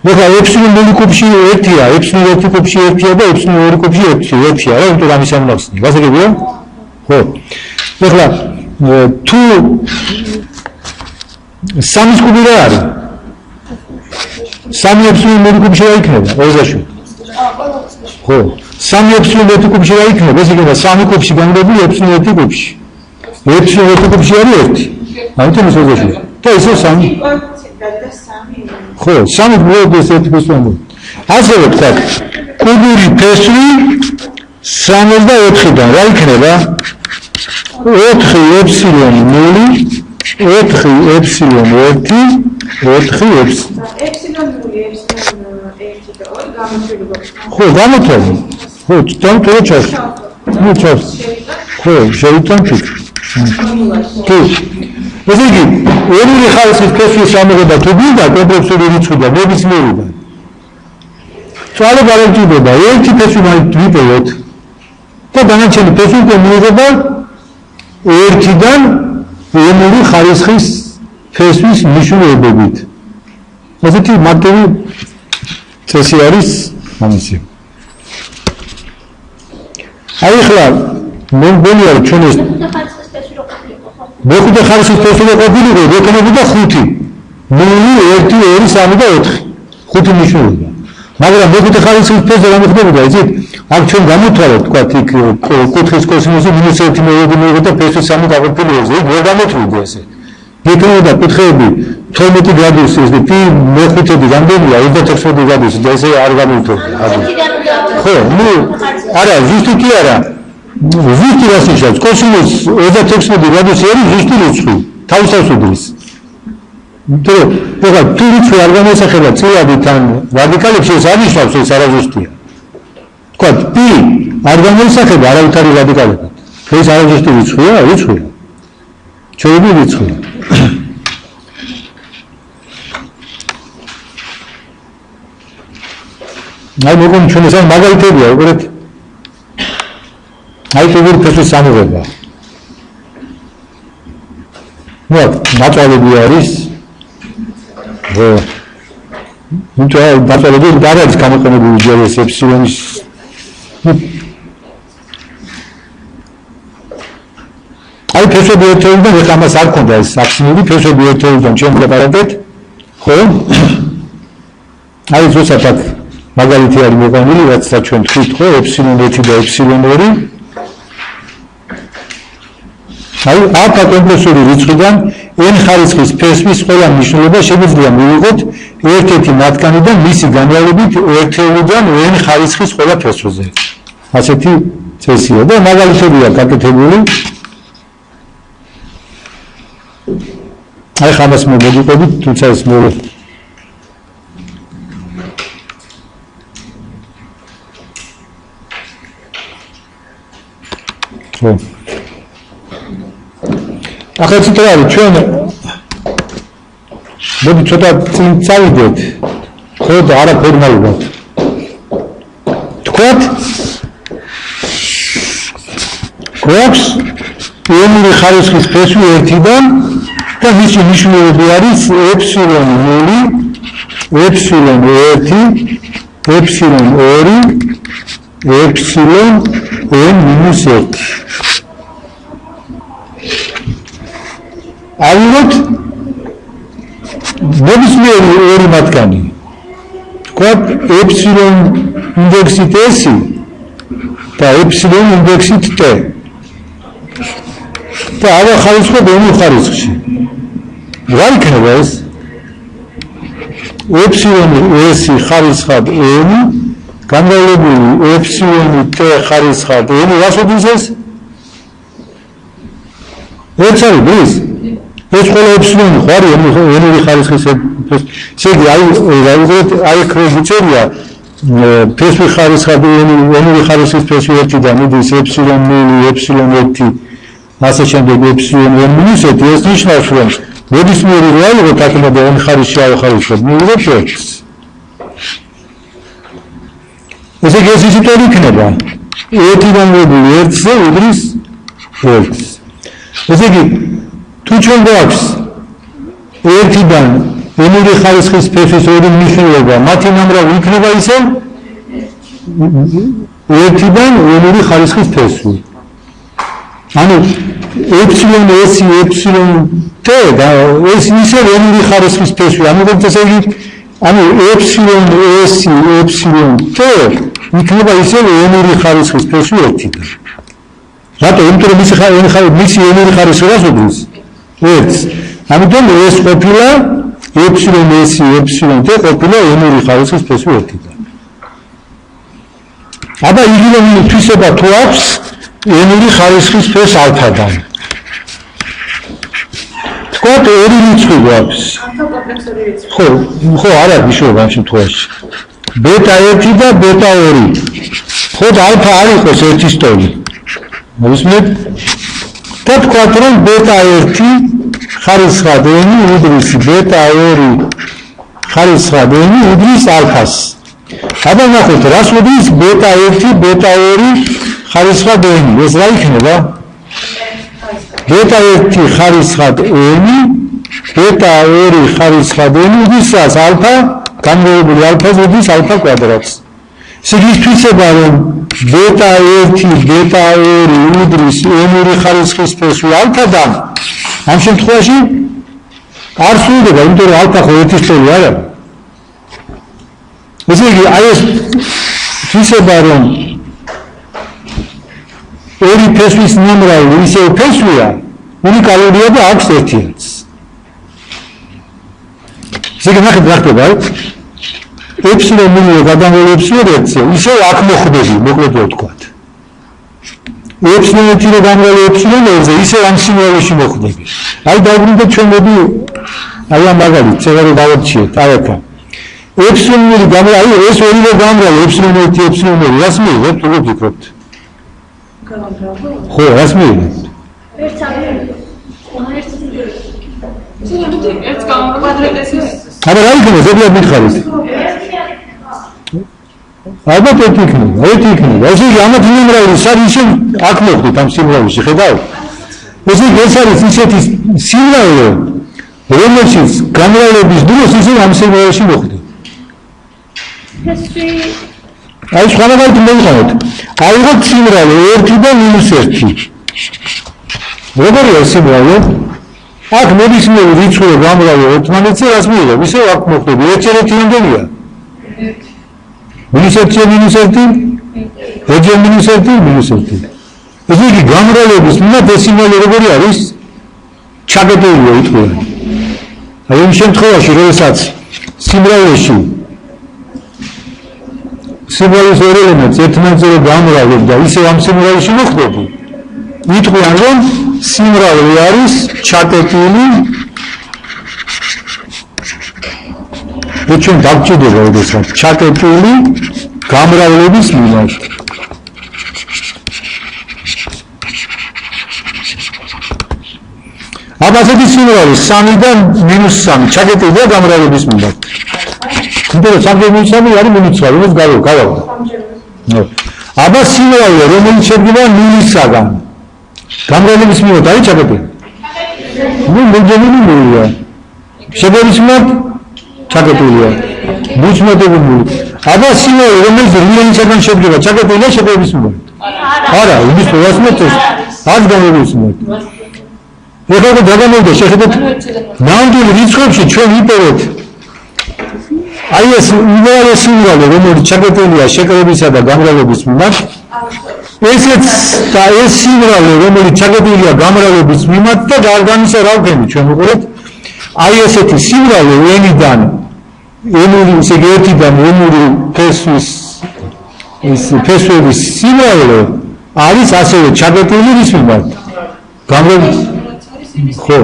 ეხლა ეფსილონ 0 კუბში 1-ია, ეფსილონ 1 კუბში 1-ია და ეფსილონ 2 კუბში 1-ია, რა იმიტომ ამის ამნახსნი. გასაგებია? ხო. ეხლა თუ 3-ის კუბი რა არის? 3 ეფსილონ 0 კუბში რა იქნება? 27. ხო. 3 ეფსილონ 1 კუბში რა იქნება? ეს იქნება 3 კუბში გამრებული ეფსილონ 1 კუბში. ეფსილონ 1 კუბში არის 1. ამიტომ ეს 27. და ისე 3. ხო, 3 მოვიდეს 1 ფესვი. ასევე ვთქვა, კუბური ფესვი 64-დან რა იქნება? 4 ეფსილონ 0, 4 ეფსილონ 1, 4 ეფსილონ. ეფსილონ 0, ეფსილონ 1 და 2 გამოჩვენება. ხო, გამოჩვენება. ხო, დამტოვე ჩავს. ნუ ჩავს. ხო, შევიტან თუ. თუ. ესე იგი, ენური ხარისხის ფესვის ამოღება თუ გინდა კომპლექსური რიცხვიდან, ნებისმიერიდან. ცვალება არ გჭირდება, ერთი ფესვი მაინც ვიპოვოთ და დანარჩენი ფესვი უკვე მიიღება 1-დან ენური ხარისხის ფესვის მნიშვნელობებით. ასეთი მარტივი წესი არის ამისი. აი ხლა მოგონია რომ ჩვენ ეს მეხუთე ხარისხის ფესვი ყოფილიყო, ეკონომიკა 5. 0, 1, 2, 3 და 4. 5 მნიშვნელობა. მაგრამ მეხუთე ხარისხის ფესვი რა მოხდებოდა, იცით? აქ ჩვენ გამოთვალეთ, თქვა იქ კუთხის კოსინუსი -1 მოვიდი მოვიდა და ფესვი 3 გაყოფილი 2-ზე. იქ ვერ გამოთვლიდა ესე. იქნებოდა კუთხეები 12 გრადუსის და პი მეხუთედი რამდენია 26 გრადუსი და ესე არ გამოთვლიდა. ხო, ნუ არა, ზუსტი კი არა. ზუსტი რას ნიშნავს? კოსინუს 26 გრადუსი არის ზუსტი რიცხვი. თავისას უდრის. იმიტომ რომ ეხლა თუ რიცხვი არ გამოსახება წილადით ან რადიკალებში ეს არ ნიშნავს ეს არაზუსტია. თქვა პი არ გამოსახება არავითარი რადიკალებად. ეს არაზუსტი რიცხვია, რიცხვია. ჩვენი რიცხვია. აი მოგონი ჩვენ ეს მაგალითებია, უყურეთ. აი კუბური ფესვის ამოღება. ნუ დაწვალები არის დაწვალები არ არის გამოყენებული ჯერ ეს ეფსილონის აი ფესვები ერთეულიდან ეხლა ამას არ ქონდა ეს საქსინური ფესვები ერთეულიდან ჩვენ ვლაპარაკეთ ხო აი ზუსტად აქ მაგალითი არის მოგონილი რაც ჩვენ თქვით ხო ეფსილონ 1 და ეფსილონ 2 აი აქ კომპლექსური რიცხვიდან n ხარისხის ფესვის ყველა მნიშვნელობა შეიძლება მივიღოთ ერთ-ერთი მათგანიდან მისი განმავლობით ერთეულიდან n ხარისხის ყველა ფესვზე ასეთი წესია და მაგალითებია გაკეთებული აი ხამას მოგიყვებით თუმცა ეს მოვე ხო ახლა ცოტა არის ჩვენ მოდი ცოტა წინ წავიდეთ ხო და არა ფორმალურად თქვათ გვაქვს n-ი ხარისხის ფესვი 1-დან და მისი მნიშვნელობები არის ეფსილონ 0 ეფსილონ 1 ეფსილონ 2 ეფსილონ n-1 ავიღოთ ნებისმიერი ორი მათგანი თქვათ ეფსილონ ინდექსით s და ეფსილონ ინდექსით t და ავახარისხოთ n ხარისხში რა იქნება ეს ეფსილონ s ხარისხად n განმავლებული ეფსილონ t ხარისხად n რას უდრის ეს ერთს არის ეს ყველა ეფსილონი ხო არის n-ი ხარისხის ესე იგი აი კრედიწერია ფესვი ხარისხად n-ი ხარისხის ფესვი 1-დან მიდის ეფსილონ 0 ეფსილონ 1 ასე შემდეგ ეფსილონ n-1 ეს ნიშნავს რომ ნებისმიერი რეალობა თაკმადა n ხარისში ავხარისხოთ მივიღებთ ერთს ესე იგი ეს ისეთი იქნება 1-დან მოდული 1-ზე უდრის 1-ს ესე იგი თუ ჩვენ გვაქვს 1-დან n-ი ხარისხის ფესვის ორი მნიშვნელობა მათი ნამრავი იქნება ისე 1-დან n-ი ხარისხის ფესვი ანუ ეფსილონ s ეფსილონ t და ეს ისე n-ი ხარისხის ფესვი ამიტომ ესე იგი ანუ ეფსილონ s ეფსილონ t იქნება ისე n-ი ხარისხის ფესვი 1-დან რატო იმიტომ რომ მისი n-ი ხარისხი რას უდრის ერთს ამიტომ ეს ყოფილა ეფსილონ s ეფსილონ t ყოფილა n-ი ხარისხის ფესვი 1-დან აბა იგივე თვისება თუ აქვს n-ი ხარისხის ფეს ალფადან თქვათ ორი რიცხვი გვაქვს ხო არა მნიშვნელობა ამ შემთხვევაში ბეტა 1 და ბეტა 2 ხო და ალფა არ იყოს ერთის ტოლი მოვისმენთ და თქვათ რომ ბეტა 1 ხარისხად n უდრის ბეტა 2 ხარისხად n უდრის ალფას აბა ნახოთ რას უდრის ბეტა 1 ბეტა 2 ხარისხად n ეს რა იქნება ბეტა 1 ხარისხად n ბეტა 2 ხარისხად n უდრის ალფა განმავლობილი ალფას უდრის ალფა კვადრატს ესე იგი თვისება რომ ბეტა 1 ბეტა 2 უდრის n-ი ხარისხის ფესვი ალფადან ამ შემთხვევაში არ სრულდება იმიტომ რომ ალფა ხო ერთის ტოლი არა ესე იგი აი ეს თვისება რომ ორი ფესვის ნამრავი ისევ ფესვია უნიკალურია და აქვს ერთიანს ესე იგი ნახეთ რა ხდება ეფსილონ 0 გადამულ ეფსილონ 1-ზე ისევ აქ მოხდები მოკლედ ვთქვათ ეფსილონ 1 გადამულ ეფსილონ 2-ზე ისევ ამ სიმრავლეში მოხდები აი დაუბრუნდეთ ჩვენ მოდი აი ამ მაგალითს წევრი დავარჩიეთ აი აქა ეფსილონ 0 გამრავლე აი ეს ორივე გამრავლე ეფსილონ 1 ეფსილონ 2 რას მივიღებთ როგორ ვფიქრობთ ხო რას მივიღებთ ერთს გამოვაკვადრატეს აბა რა იქნება ზოგადად მითხარით ალბათ ერთი იქნება ესე იგი ამათ ნომრალი სად ისე აქ მოხდით ამ სიმრავლეში ხედავთ ეს არის ისეთი სიმრავლე, რომელშიც გამრავლების დროს ისე ამ სიმრავლეში მოხდა. აი სხვანაირად მოვიყავთ. აიღოთ სიმრავლე 1 და -1. როგორია სიმრავლე? აქ ნებისმიერი რიცხვი გამრავლე ერთმანეთზე რას მიიღებ? ისე აქ მოხდება ერთერთი რამდენია? -1, -1. ეს იგი გამრავლების მიმართ ეს სიმრავლე როგორი არის? ჩაგებელია ითქვა. აი იმ შემთხვევაში, როდესაც სიმრავლეში სიმრავლეს ორ ელემენტს ერთმანეთზე გამრავლებ და ისე ამ სიმრავლეში მოხდები, ითქვიან, რომ სიმრავლე არის ჩაკეტილი და ჩვენ დაგჭირდება როდესაც ჩაკეტილი გამრავლების მიმართ. აბაზეთი სიმრავლე 3-დან -3 ჩაკეტილია გამრავლების მიმართ. თუმცა 3-3 არის -9, რომელიც გავავდა. აბა სიმრავლე რომელიც შედგება 0-დან გამრავლების მიმართ არის ჩაკეტილი. ნუ მოგებული ნულია. შეგების მიმართ ჩაკეტილია. მუცმოდებული. აბა სიმრავლე რომელიც რიელისაგან შედგება ჩაკეტილია შეგების მიმართ. არა, იმის პროსმეტეს არ გამრავლების მიმართ. ეხლა დაგამოვიდა შეხედეთ ნამდვილ რიცხვებში ჩვენ ვიპოვეთ აი ეს უბრალოდ სიმრავლე რომელიც ჩაკეტილია შეკრებისა და გამრავლების მიმართ ესეც და ეს სიმრავლე რომელიც ჩაკეტილია გამრავლების მიმართ და გარგანისა რა ვქენით ჩვენ უყურეთ აი ესეთი სიმრავლე n-დან n-ური ისე 1-დან n-ური ფესვის ეს ფესვების სიმრავლე არის ასევე ჩაკეტილი რის მიმართ გამრავლების ხო.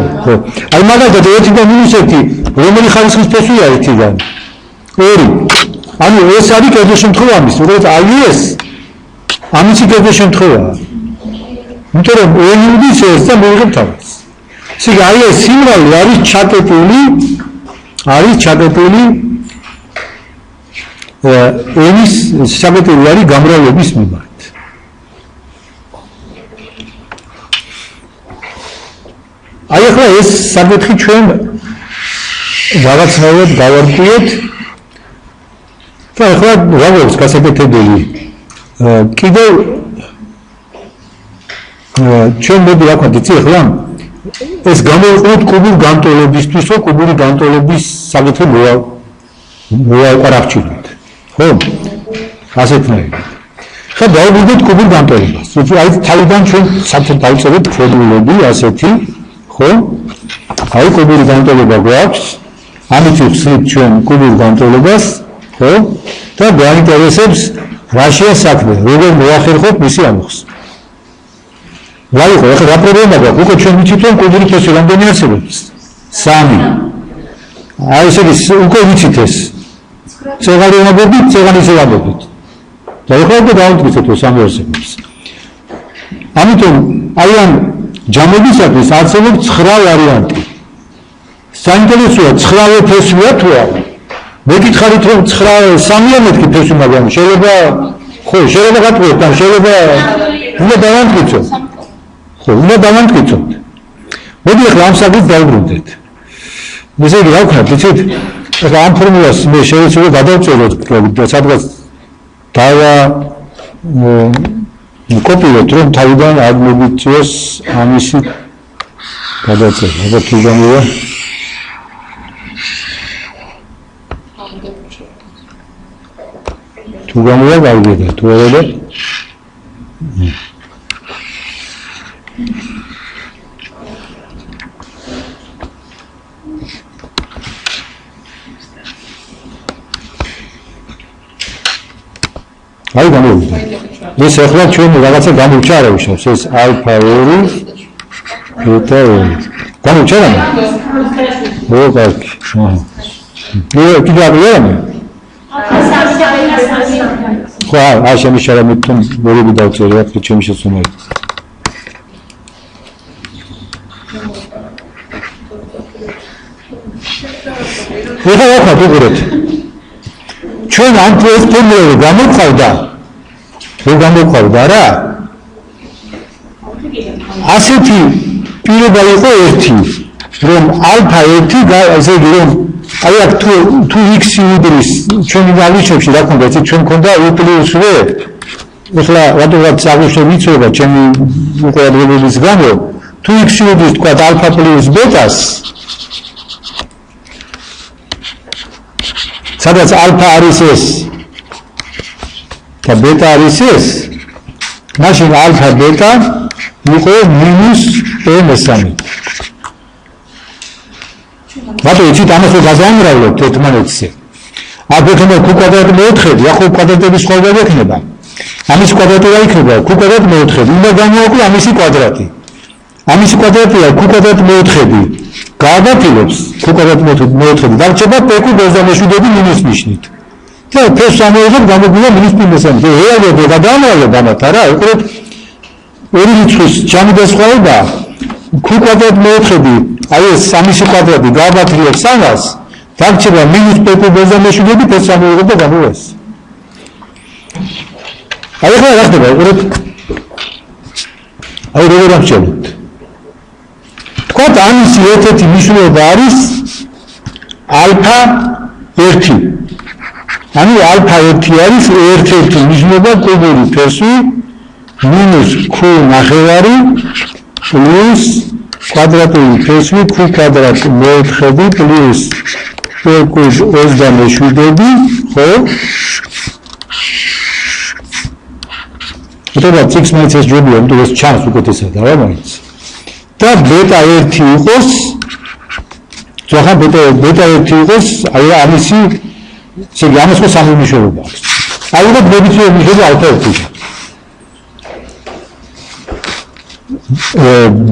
აი მაგალითად 1 და -1, რომელი ხარისხის ფესვია 1-დან? 2. ანუ ეს არის კერძო შემთხვევა ამის, უბრალოდ აი ეს ამისი კერძო შემთხვევაა. იმიტომ რომ n-ის ეს და მოიღებ თავის. ისე აი ეს სიმრავლე არის ჩაკეტილი n-ის ჩაკეტილი არის გამრავლების მიმართ. აი ახლა ეს საკითხი ჩვენ რაღაცნაირად გავარკვიეთ და ახლა რა გვაქვს გასაკეთებელი კიდევ ჩვენ მოდი რა ვქოთ იცი ახლა ეს გამოვიყენოთ კუბურ განტოლებისთვის რომ კუბური განტოლების საკითხი მოვაყარავჩინოთ ხო ასეთნაირად ხა დავუბრუნდეთ კუბურ განტოლებას აი თავიდან ჩვენ საერთოდ დავწერეთ ფორმულები ასეთი ხო? აი კუბური განტოლება გვაქვს, ამით ვხსნით ჩვენ კუბურ განტოლებას, ხო? და გვაინტერესებს რაშია საქმე, როგორ მოახერხოთ მისი ამოხსნა. ახლა რა პრობლემა გვაქვს? უკვე ჩვენ ვიცით რომ კუბური ფესვი რამდენი არსებობს? 3. აი ესე ის უკვე ვიცით ეს. წეღარი ვამბობთ, წეღანისე ვამბობთ. და ახლა უკვე დავამტკიცეთ რომ 3 არსებობს. ამიტომ აი ამ ჯამებისათვის არსებობს 9 ვარიანტი. საინტერესოა 9 ფესვია თუ არა. მეკითხარით რომ 3-ია მეთქი ფესვი, მაგრამ შეიძლება ხო, შეიძლება გატყუოთ, ან შეიძლება უნდა დავამტკიცოთ. ხო, უნდა დავამტკიცოთ. მოდი ახლა ამ საკითხს დავუბრუნდეთ. ესე იგი, რა ვქნათ, იცით? ახლა ამ ფორმულას მე შეიძლება გადავწეროთ და სადღაც კოპიოთ რომ თავიდან არ მოგიწევს ამისი გადაწერა. აბა თუ გამოვა გავიგე თუ არა აი გამოვიდა. ეს ახლა ჩვენ რაღაცა გამოვჭა არა უშავს ეს ალფა 2 ბეტა 2 გამოვჭა რა? ო კარგი. კიდე არ ვიყავი? ხო, აი შემიშარა მე თვითონ ბორები დავწერე აქ ჩემი შესწავლით. ეხლა ვუყურეთ. ჩვენ ამ ეს ფორმულები გამოყავდა. რო გამოყავდა რა? ასეთი პირობა იყო 1, რომ ალფა 1 ესე იგი რომ აი აქ თუ x-ი უდრის ჩვენი განვითარებაში რა ქონდა ეს ჩვენ ქონდა u + v ეხლა რატომაც აღნიშნე ვიცოება ჩემი უყურადღებობის გამო თუ x-ი უდრის თქვა ალფა + ბეტას სადაც ალფა არის ეს და ბეტა არის ეს მაშინ ალფა ბეტა იყო -m3 მაგრამ იცით ამას რომ გაზამრავლებთ ერთმანეთზე აქ ექნება q კვადრატი მეოთხედი ახლა კვადრატების სხვაობა ექნება ამის კვადრატი რა იქნება q კვადრატი მეოთხედი უნდა გამოვაკლო ამისი კვადრატი q კვადრატი მეოთხედი გააგაფილებს q კვადრატი მეოთხედი დარჩება p-q ბოზამეშვიდები მინუს ნიშნით და p-ს ამოიღებ გამოგვივა -3 რეალურად გადაამრავლებ ამათ არა უყურეთ ორი რიცხვის ჯამი და სხვაობა q კვადრატი მეოთხედი აი ეს ამისი კვადრატი გააბათილებს ამას დარჩება -p-q ბოზამეშვიდები p-ს ამოიღებ და გამოვა ეს აი ახლა რა ხდება უყურეთ აი როგორ ამჩნევთ თქვათ ამისი ერთ-ერთი მნიშვნელობა არის αλφα 1 ანუ αλφα 1 არის ერთ-ერთი მნიშვნელობა კუბური ფერსი -q ნახევარი plus კვადრატული ფერსი q კვადრატი მეოთხედი plus p-q 27 ხო ეხლა x მაინც ეს ჯობია იმიტომ ეს ჩანს უკეთესად არა მაინც და ბეტა 1 იყოს ზოგადად ბეტა 1 იყოს აი ამისი ესე ამას ხო სამი მნიშვნელობა აქვს აი და მებიცი მნიშვნელობა ალფა 1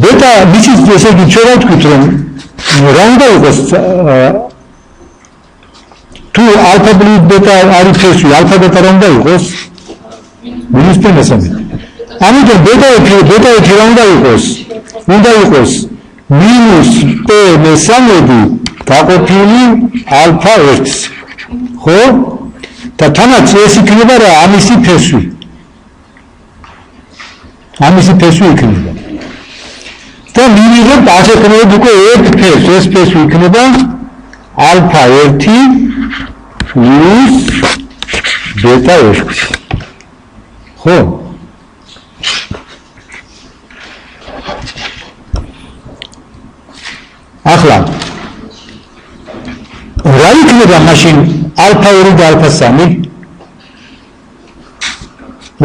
ბეტა მისის ესე იგი ჩვენ ვთქვით რომ რა უნდა იყოს თუ ალფა პლუს ბეტა არის ფერსი ალფა ბეტა რა უნდა იყოს -p-3 ამიტომ ბეტა 1 რა უნდა იყოს -p-3 გაყოფილი ალფა 1 ხო და თანაც ეს იქნება რა ამისი ფესვი იქნება და მივიღებთ ასე ხმობთ უკვე ერთ ფესვს ეს ფესვი იქნება ალფა 1 plus ბეტა 1 ხო ახლა რა იქნება მაშინ ალფა 2 და ალფა 3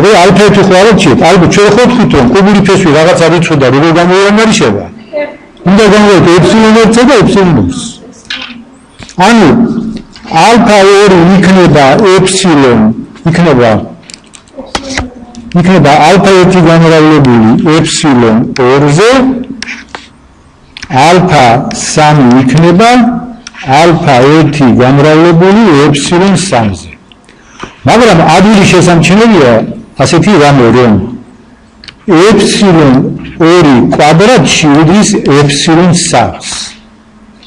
რო ალფა 1 ხო არ ვჩით ალბათ ჩვენ ხო ვთქვით რომ კუბური ფესვი რაღაცა რიცხვი და როგორ გამოიარჩევა უნდა გამოვიდეთ ε1 და ε2 ანუ ალფა 2 იქნება იქნება ალფა 1 განმავლობილი ε2-ზე ალფა 3 იქნება ალფა 1 გამრავლებული ε3-ზე. მაგრამ ადვილი შესამჩნევია ასეთი რამე რომ ε2 კვადრატში უდრის ε3-ს.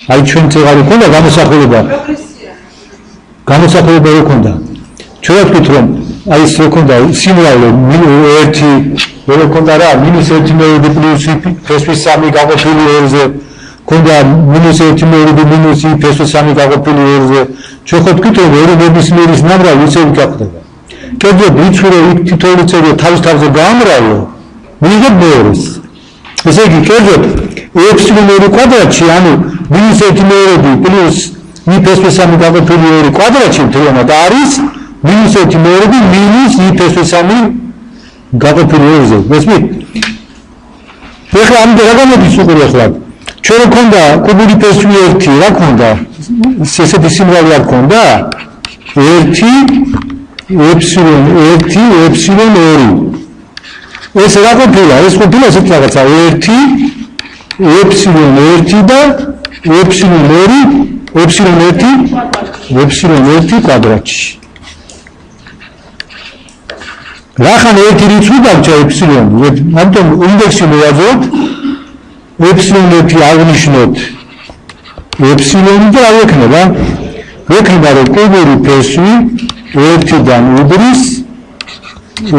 აი ჩვენ წეგარი ქონდა გამოსახულება რო ქონდა. ჩვენ ვთქვით რომ აი ეს რო ქონდა სიმრავლე 1 რო ქონდა რა -1 მეოდი პლუს ფესვის 3 გაყოფილი 2-ზე ქონდა -1 მეოდი მინუს ფესვის 3 გაყოფილი 2-ზე ჩვენ ხო ვთქვით რომ ორი ნებისმიერის ნამრავი ისე ვიკახდება კერძოდ რიცხვი რო იქ თითოეული წერია თავის თავზე გაამრავლო მიიღებ მეორეს ესე იგი კერძოდ ε2 კვადრატში ანუ -1 მეოდი პლუს ფესვის 3 გაყოფილი 2 კვადრატში მთლიანად არის -1 მეოდი მინუს ფესვის 3 გაყოფილი 2-ზე მესმით ეხლა ამ დაგამოდის უყურე ახლა ჩვენ გვქონდა კუბური ფესვი 1 რა გვქონდა ესეთი სიმრავლე არ გვქონდა 1 ε1 ε2 ეს რა ყოფილა ეს ყოფილა ესეთი რაღაცა 1 ε1 და ε1 კვადრატში რახან ერთი რიცხვი დარჩა ε ამიტომ ინდექსი მოვაძლოთ ε1 აღნიშნოთ და რა ექნება რომ კუბური ფესვი 1-დან უდრის 1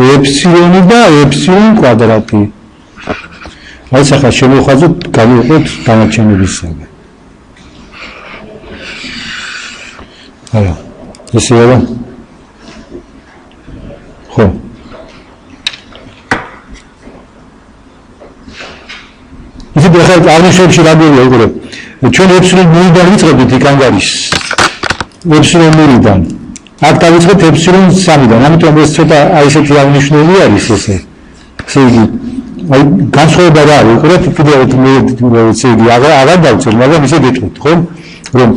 ε და ε კვადრატი აი ახლა შემოვხაზოთ გავიყვეთ განაჩენებისაგან. არა, ესე არა. ხო. ისე ახლა აღნიშნებში რა გვია უყურე. ჩვენ ეფსილონ ნულიდან ვიწყებდით იქ ანგარის. ეფსილონ ნულიდან. აქ დავიწყეთ ეფსილონ 3-დან. ამიტომ ეს ცოტა აი ესეთი აღნიშნული არის ესე. ესე იგი აი განსხვავება რა არის? უყურეთ კიდევ ესე იგი აღარ დავწერთ, მაგრამ ისე გეტყვით, ხო? რომ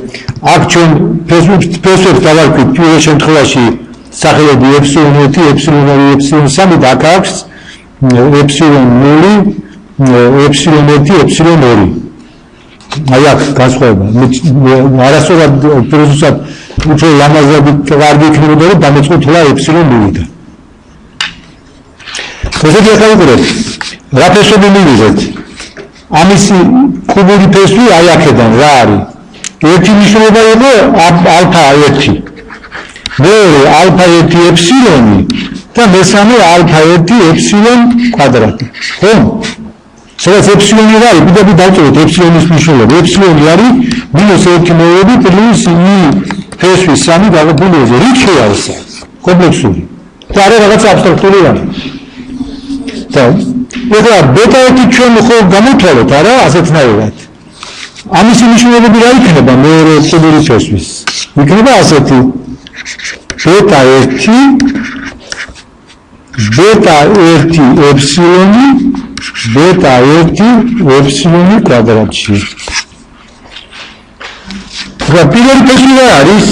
აქ ჩვენ ფესვებს დავარქვით პირველ შემთხვევაში სახელები ეფსილონ 1, ეფსილონ 2, ეფსილონ 3 და აქ აქვს ეფსილონ 0, ეფსილონ 1, ეფსილონ 2. აი აქ განსხვავება. არასწორად პროცესად უფრო ლამაზად კარგი იქნებოდა რომ დამეწყოთ ეფსილონ 0-დან. ესე იგი ახლა უყურეთ, რა ფესვები მივიღეთ? ამისი კუბური ფესვი აი აქედან რა არის? ერთი მნიშვნელობა იყო ალფა 1. მეორე ალფა 1 ეფსილონი და მესამე ალფა 1 ეფსილონ კვადრატი. ხო? სადაც ეფსილონი რა არის? პირდაპირ დავწეროთ ეფსილონის მნიშვნელობა. ეფსილონი არის -1 მოები პლუს i ფესვის 3 დაღებული ზე. რიცხი არის ეს? კომპლექსური. და არა რაღაც აბსტრაქტული რამე. და ეხლა ბეტა 1 ჩვენ ხო გამოვთვალოთ არა ასეთნაირად. ამის მნიშვნელობები რა იქნება მეორე კუბური ფესვის? იქნება ასეთი ბეტა 1 ეფსილონი ბეტა 1 ეფსილონი კვადრატში. და პირველი ფესვი რა არის?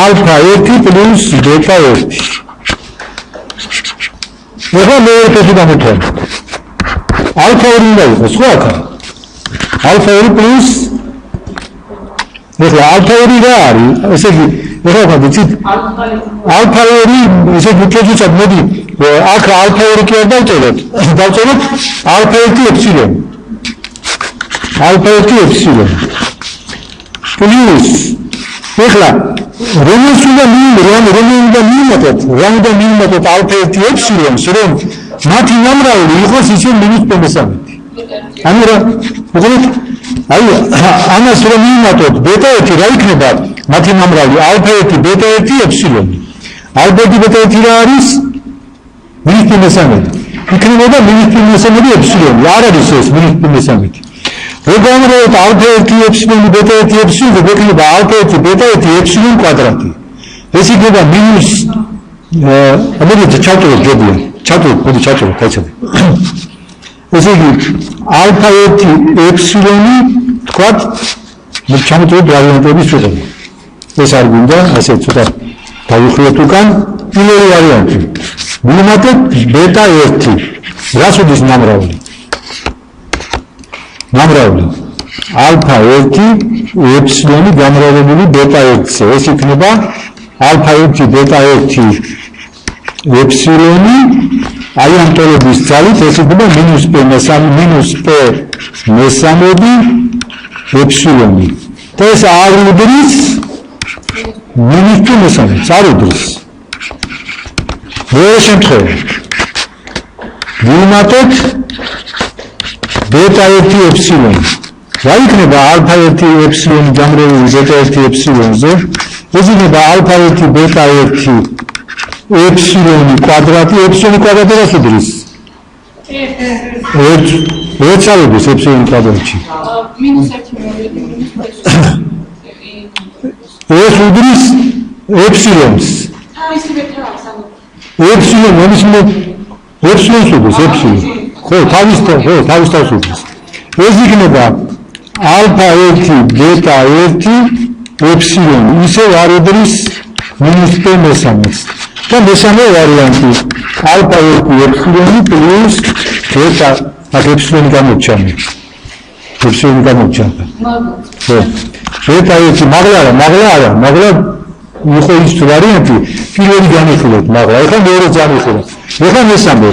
ალფა 1 პლუს ბეტა 1. ეხლა მეორე ფესვი გამოვთვალოთ. ალფა 2 უნდა იყოს, ხო აქ? ალფა 2 პლუს ეხლა ალფა 2 რა არის? ესე იგი ეხლა ვთქვით ალფა 2 ესე ვიქეჯუცად მოდი აქ ალფა 2 კი არ დავწეროთ ალფა 1 ეფსილონ პლუს ეხლა რომელი უნდა მივიმატოთ ალფა 1 ეფსილონს რომ მათი ნამრავლი იყოს ისე -3. ანუ რა უყურეთ აი ამას რომ მივიმატოთ ბეტა 1 რა იქნება მათი ნამრავლი ალფა 1 ბეტა 1 ეფსილონი ალფა 1 ბეტა 1 რა არის -3 იქნება -3 ეფსილონი არ არის ეს -3 რო გამოვიდეთ ალფა 1 ეფსილონი ბეტა 1 ეფსილონი იქნება ალფა 1 ბეტა 1 ეფსილონ კვადრატი ეს იქნება მინუს ამერიკა ჩავწეროთ ჯობია ჩავწეროთ კაცები ესე იგი ალფა 1 ეფსილონი თქვათ ჩამოწევთ ვარიანტების შეხედვით. ეს არ გვინდა, ასე ცოტა დავიხიოთ უკან. პირველი ვარიანტი. მივუმატეთ ბეტა 1. რას უდის ნამრავლი? ალფა 1 ეფსილონი გამრავლებული ბეტა 1-ზე. ეს იქნება ალფა 1 ბეტა 1 ეფსილონი აი ამ ტოლობის ძალით ეს იქნება -p მესამედი ეფსილონი და ეს არ უდრის -p მესამედს არ უდრის მეორე შემთხვევა ვიმატოთ ბეტა 1 ეფსილონი რა იქნება ალფა 1 ეფსილონი გამრავლებული ბეტა 1 ეფსილონზე ეს იქნება ალფა 1 ბეტა 1 ეფსილონი კვადრატი რას უდრის? ერთ წავიდეს ეფსილონი კვადრატში. ეს უდრის ეფსილონს. ეფსილონი ეფსილონს უდრის ეფსილონი. ხო, თავის თავს უდრის. ეს იქნება ალფა 1 ბეტა 1 ეფსილონი. ისე არ უდრის -p მესამედს. და მესამე ვარიანტი ალფა 1 ეფსილონი პლუს ბეტა ეფსილონი გამოვჩანე. ხო. ბეტა 1 მაგლა იყო ის ვარიანტი პირველი განიხილეთ მაგლა. ეხლა მეორე განიხილეთ. ეხლა მესამე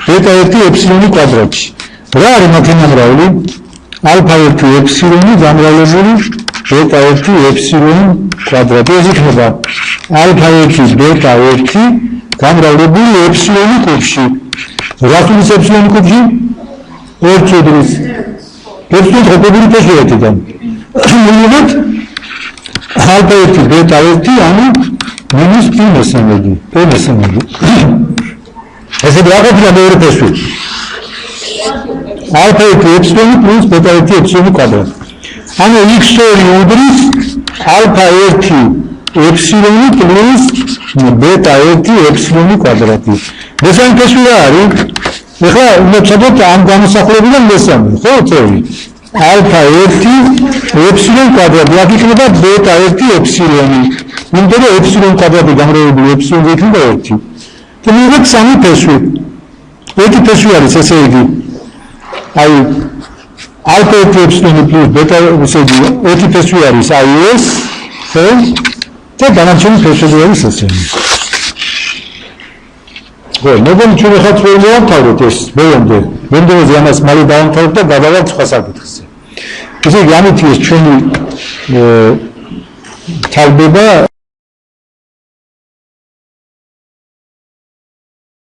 ბეტა 1 ეფსილონი კვადრატში. რა არის მათი ნამრავლი? ალფა 1 ეფსილონი გამრავლებული ბეტა 1 ეფსილონი კვადრატი. ეს იქნება ალფა 1 ბეტა 1 გამრავლებული ეფსილონი კუბში. რა თulis ეფსილონი კუბში? ორ ჭუდრის ერთი ხობილი ფესვეთიდან მივიღეთ ალფა 1 ბეტა 1 ანუ მინუს p მესამედი ესე გაგაფრთხილდა მეორე ფესვი ალფა 1 ეპსილონი პლუს ბეტა 1 ეპსილონი კვადრატი ანუ x2 უდრის ალფა 1 ეპსილონი პლუს ბეტა 1 ეპსილონი კვადრატი მესამე ფესვი რა არის ეხლა უნდა ვცადოთ ამ გამოსახულებიდან მესამე ხო წევრი ალფა 1 ეპსილონ კვადრატი აქ იქნება ბეტა 1 ეპსილონი იმიტომ რომ ეპსილონ კვადრატი გამრავლებული ეპსილონი იქნება 1 და მივიღეთ სამი ფესვი ერთი ფესვი არის ესე იგი აი ალფა 1 ეპსილონი პლუს ბეტა ესე იგი ერთი ფესვი არის აი ეს ხო და დანარჩენი ფესვები არის ესე ხო მოგონი ჩვენ ხაც ვერ მოვამთავროთ ეს ბოლომდე მომდევნოზე ამას მალე დავამთავროთ და გადავალთ სხვა საკითხზე ესე იგი ამით ეს ჩვენი თავდება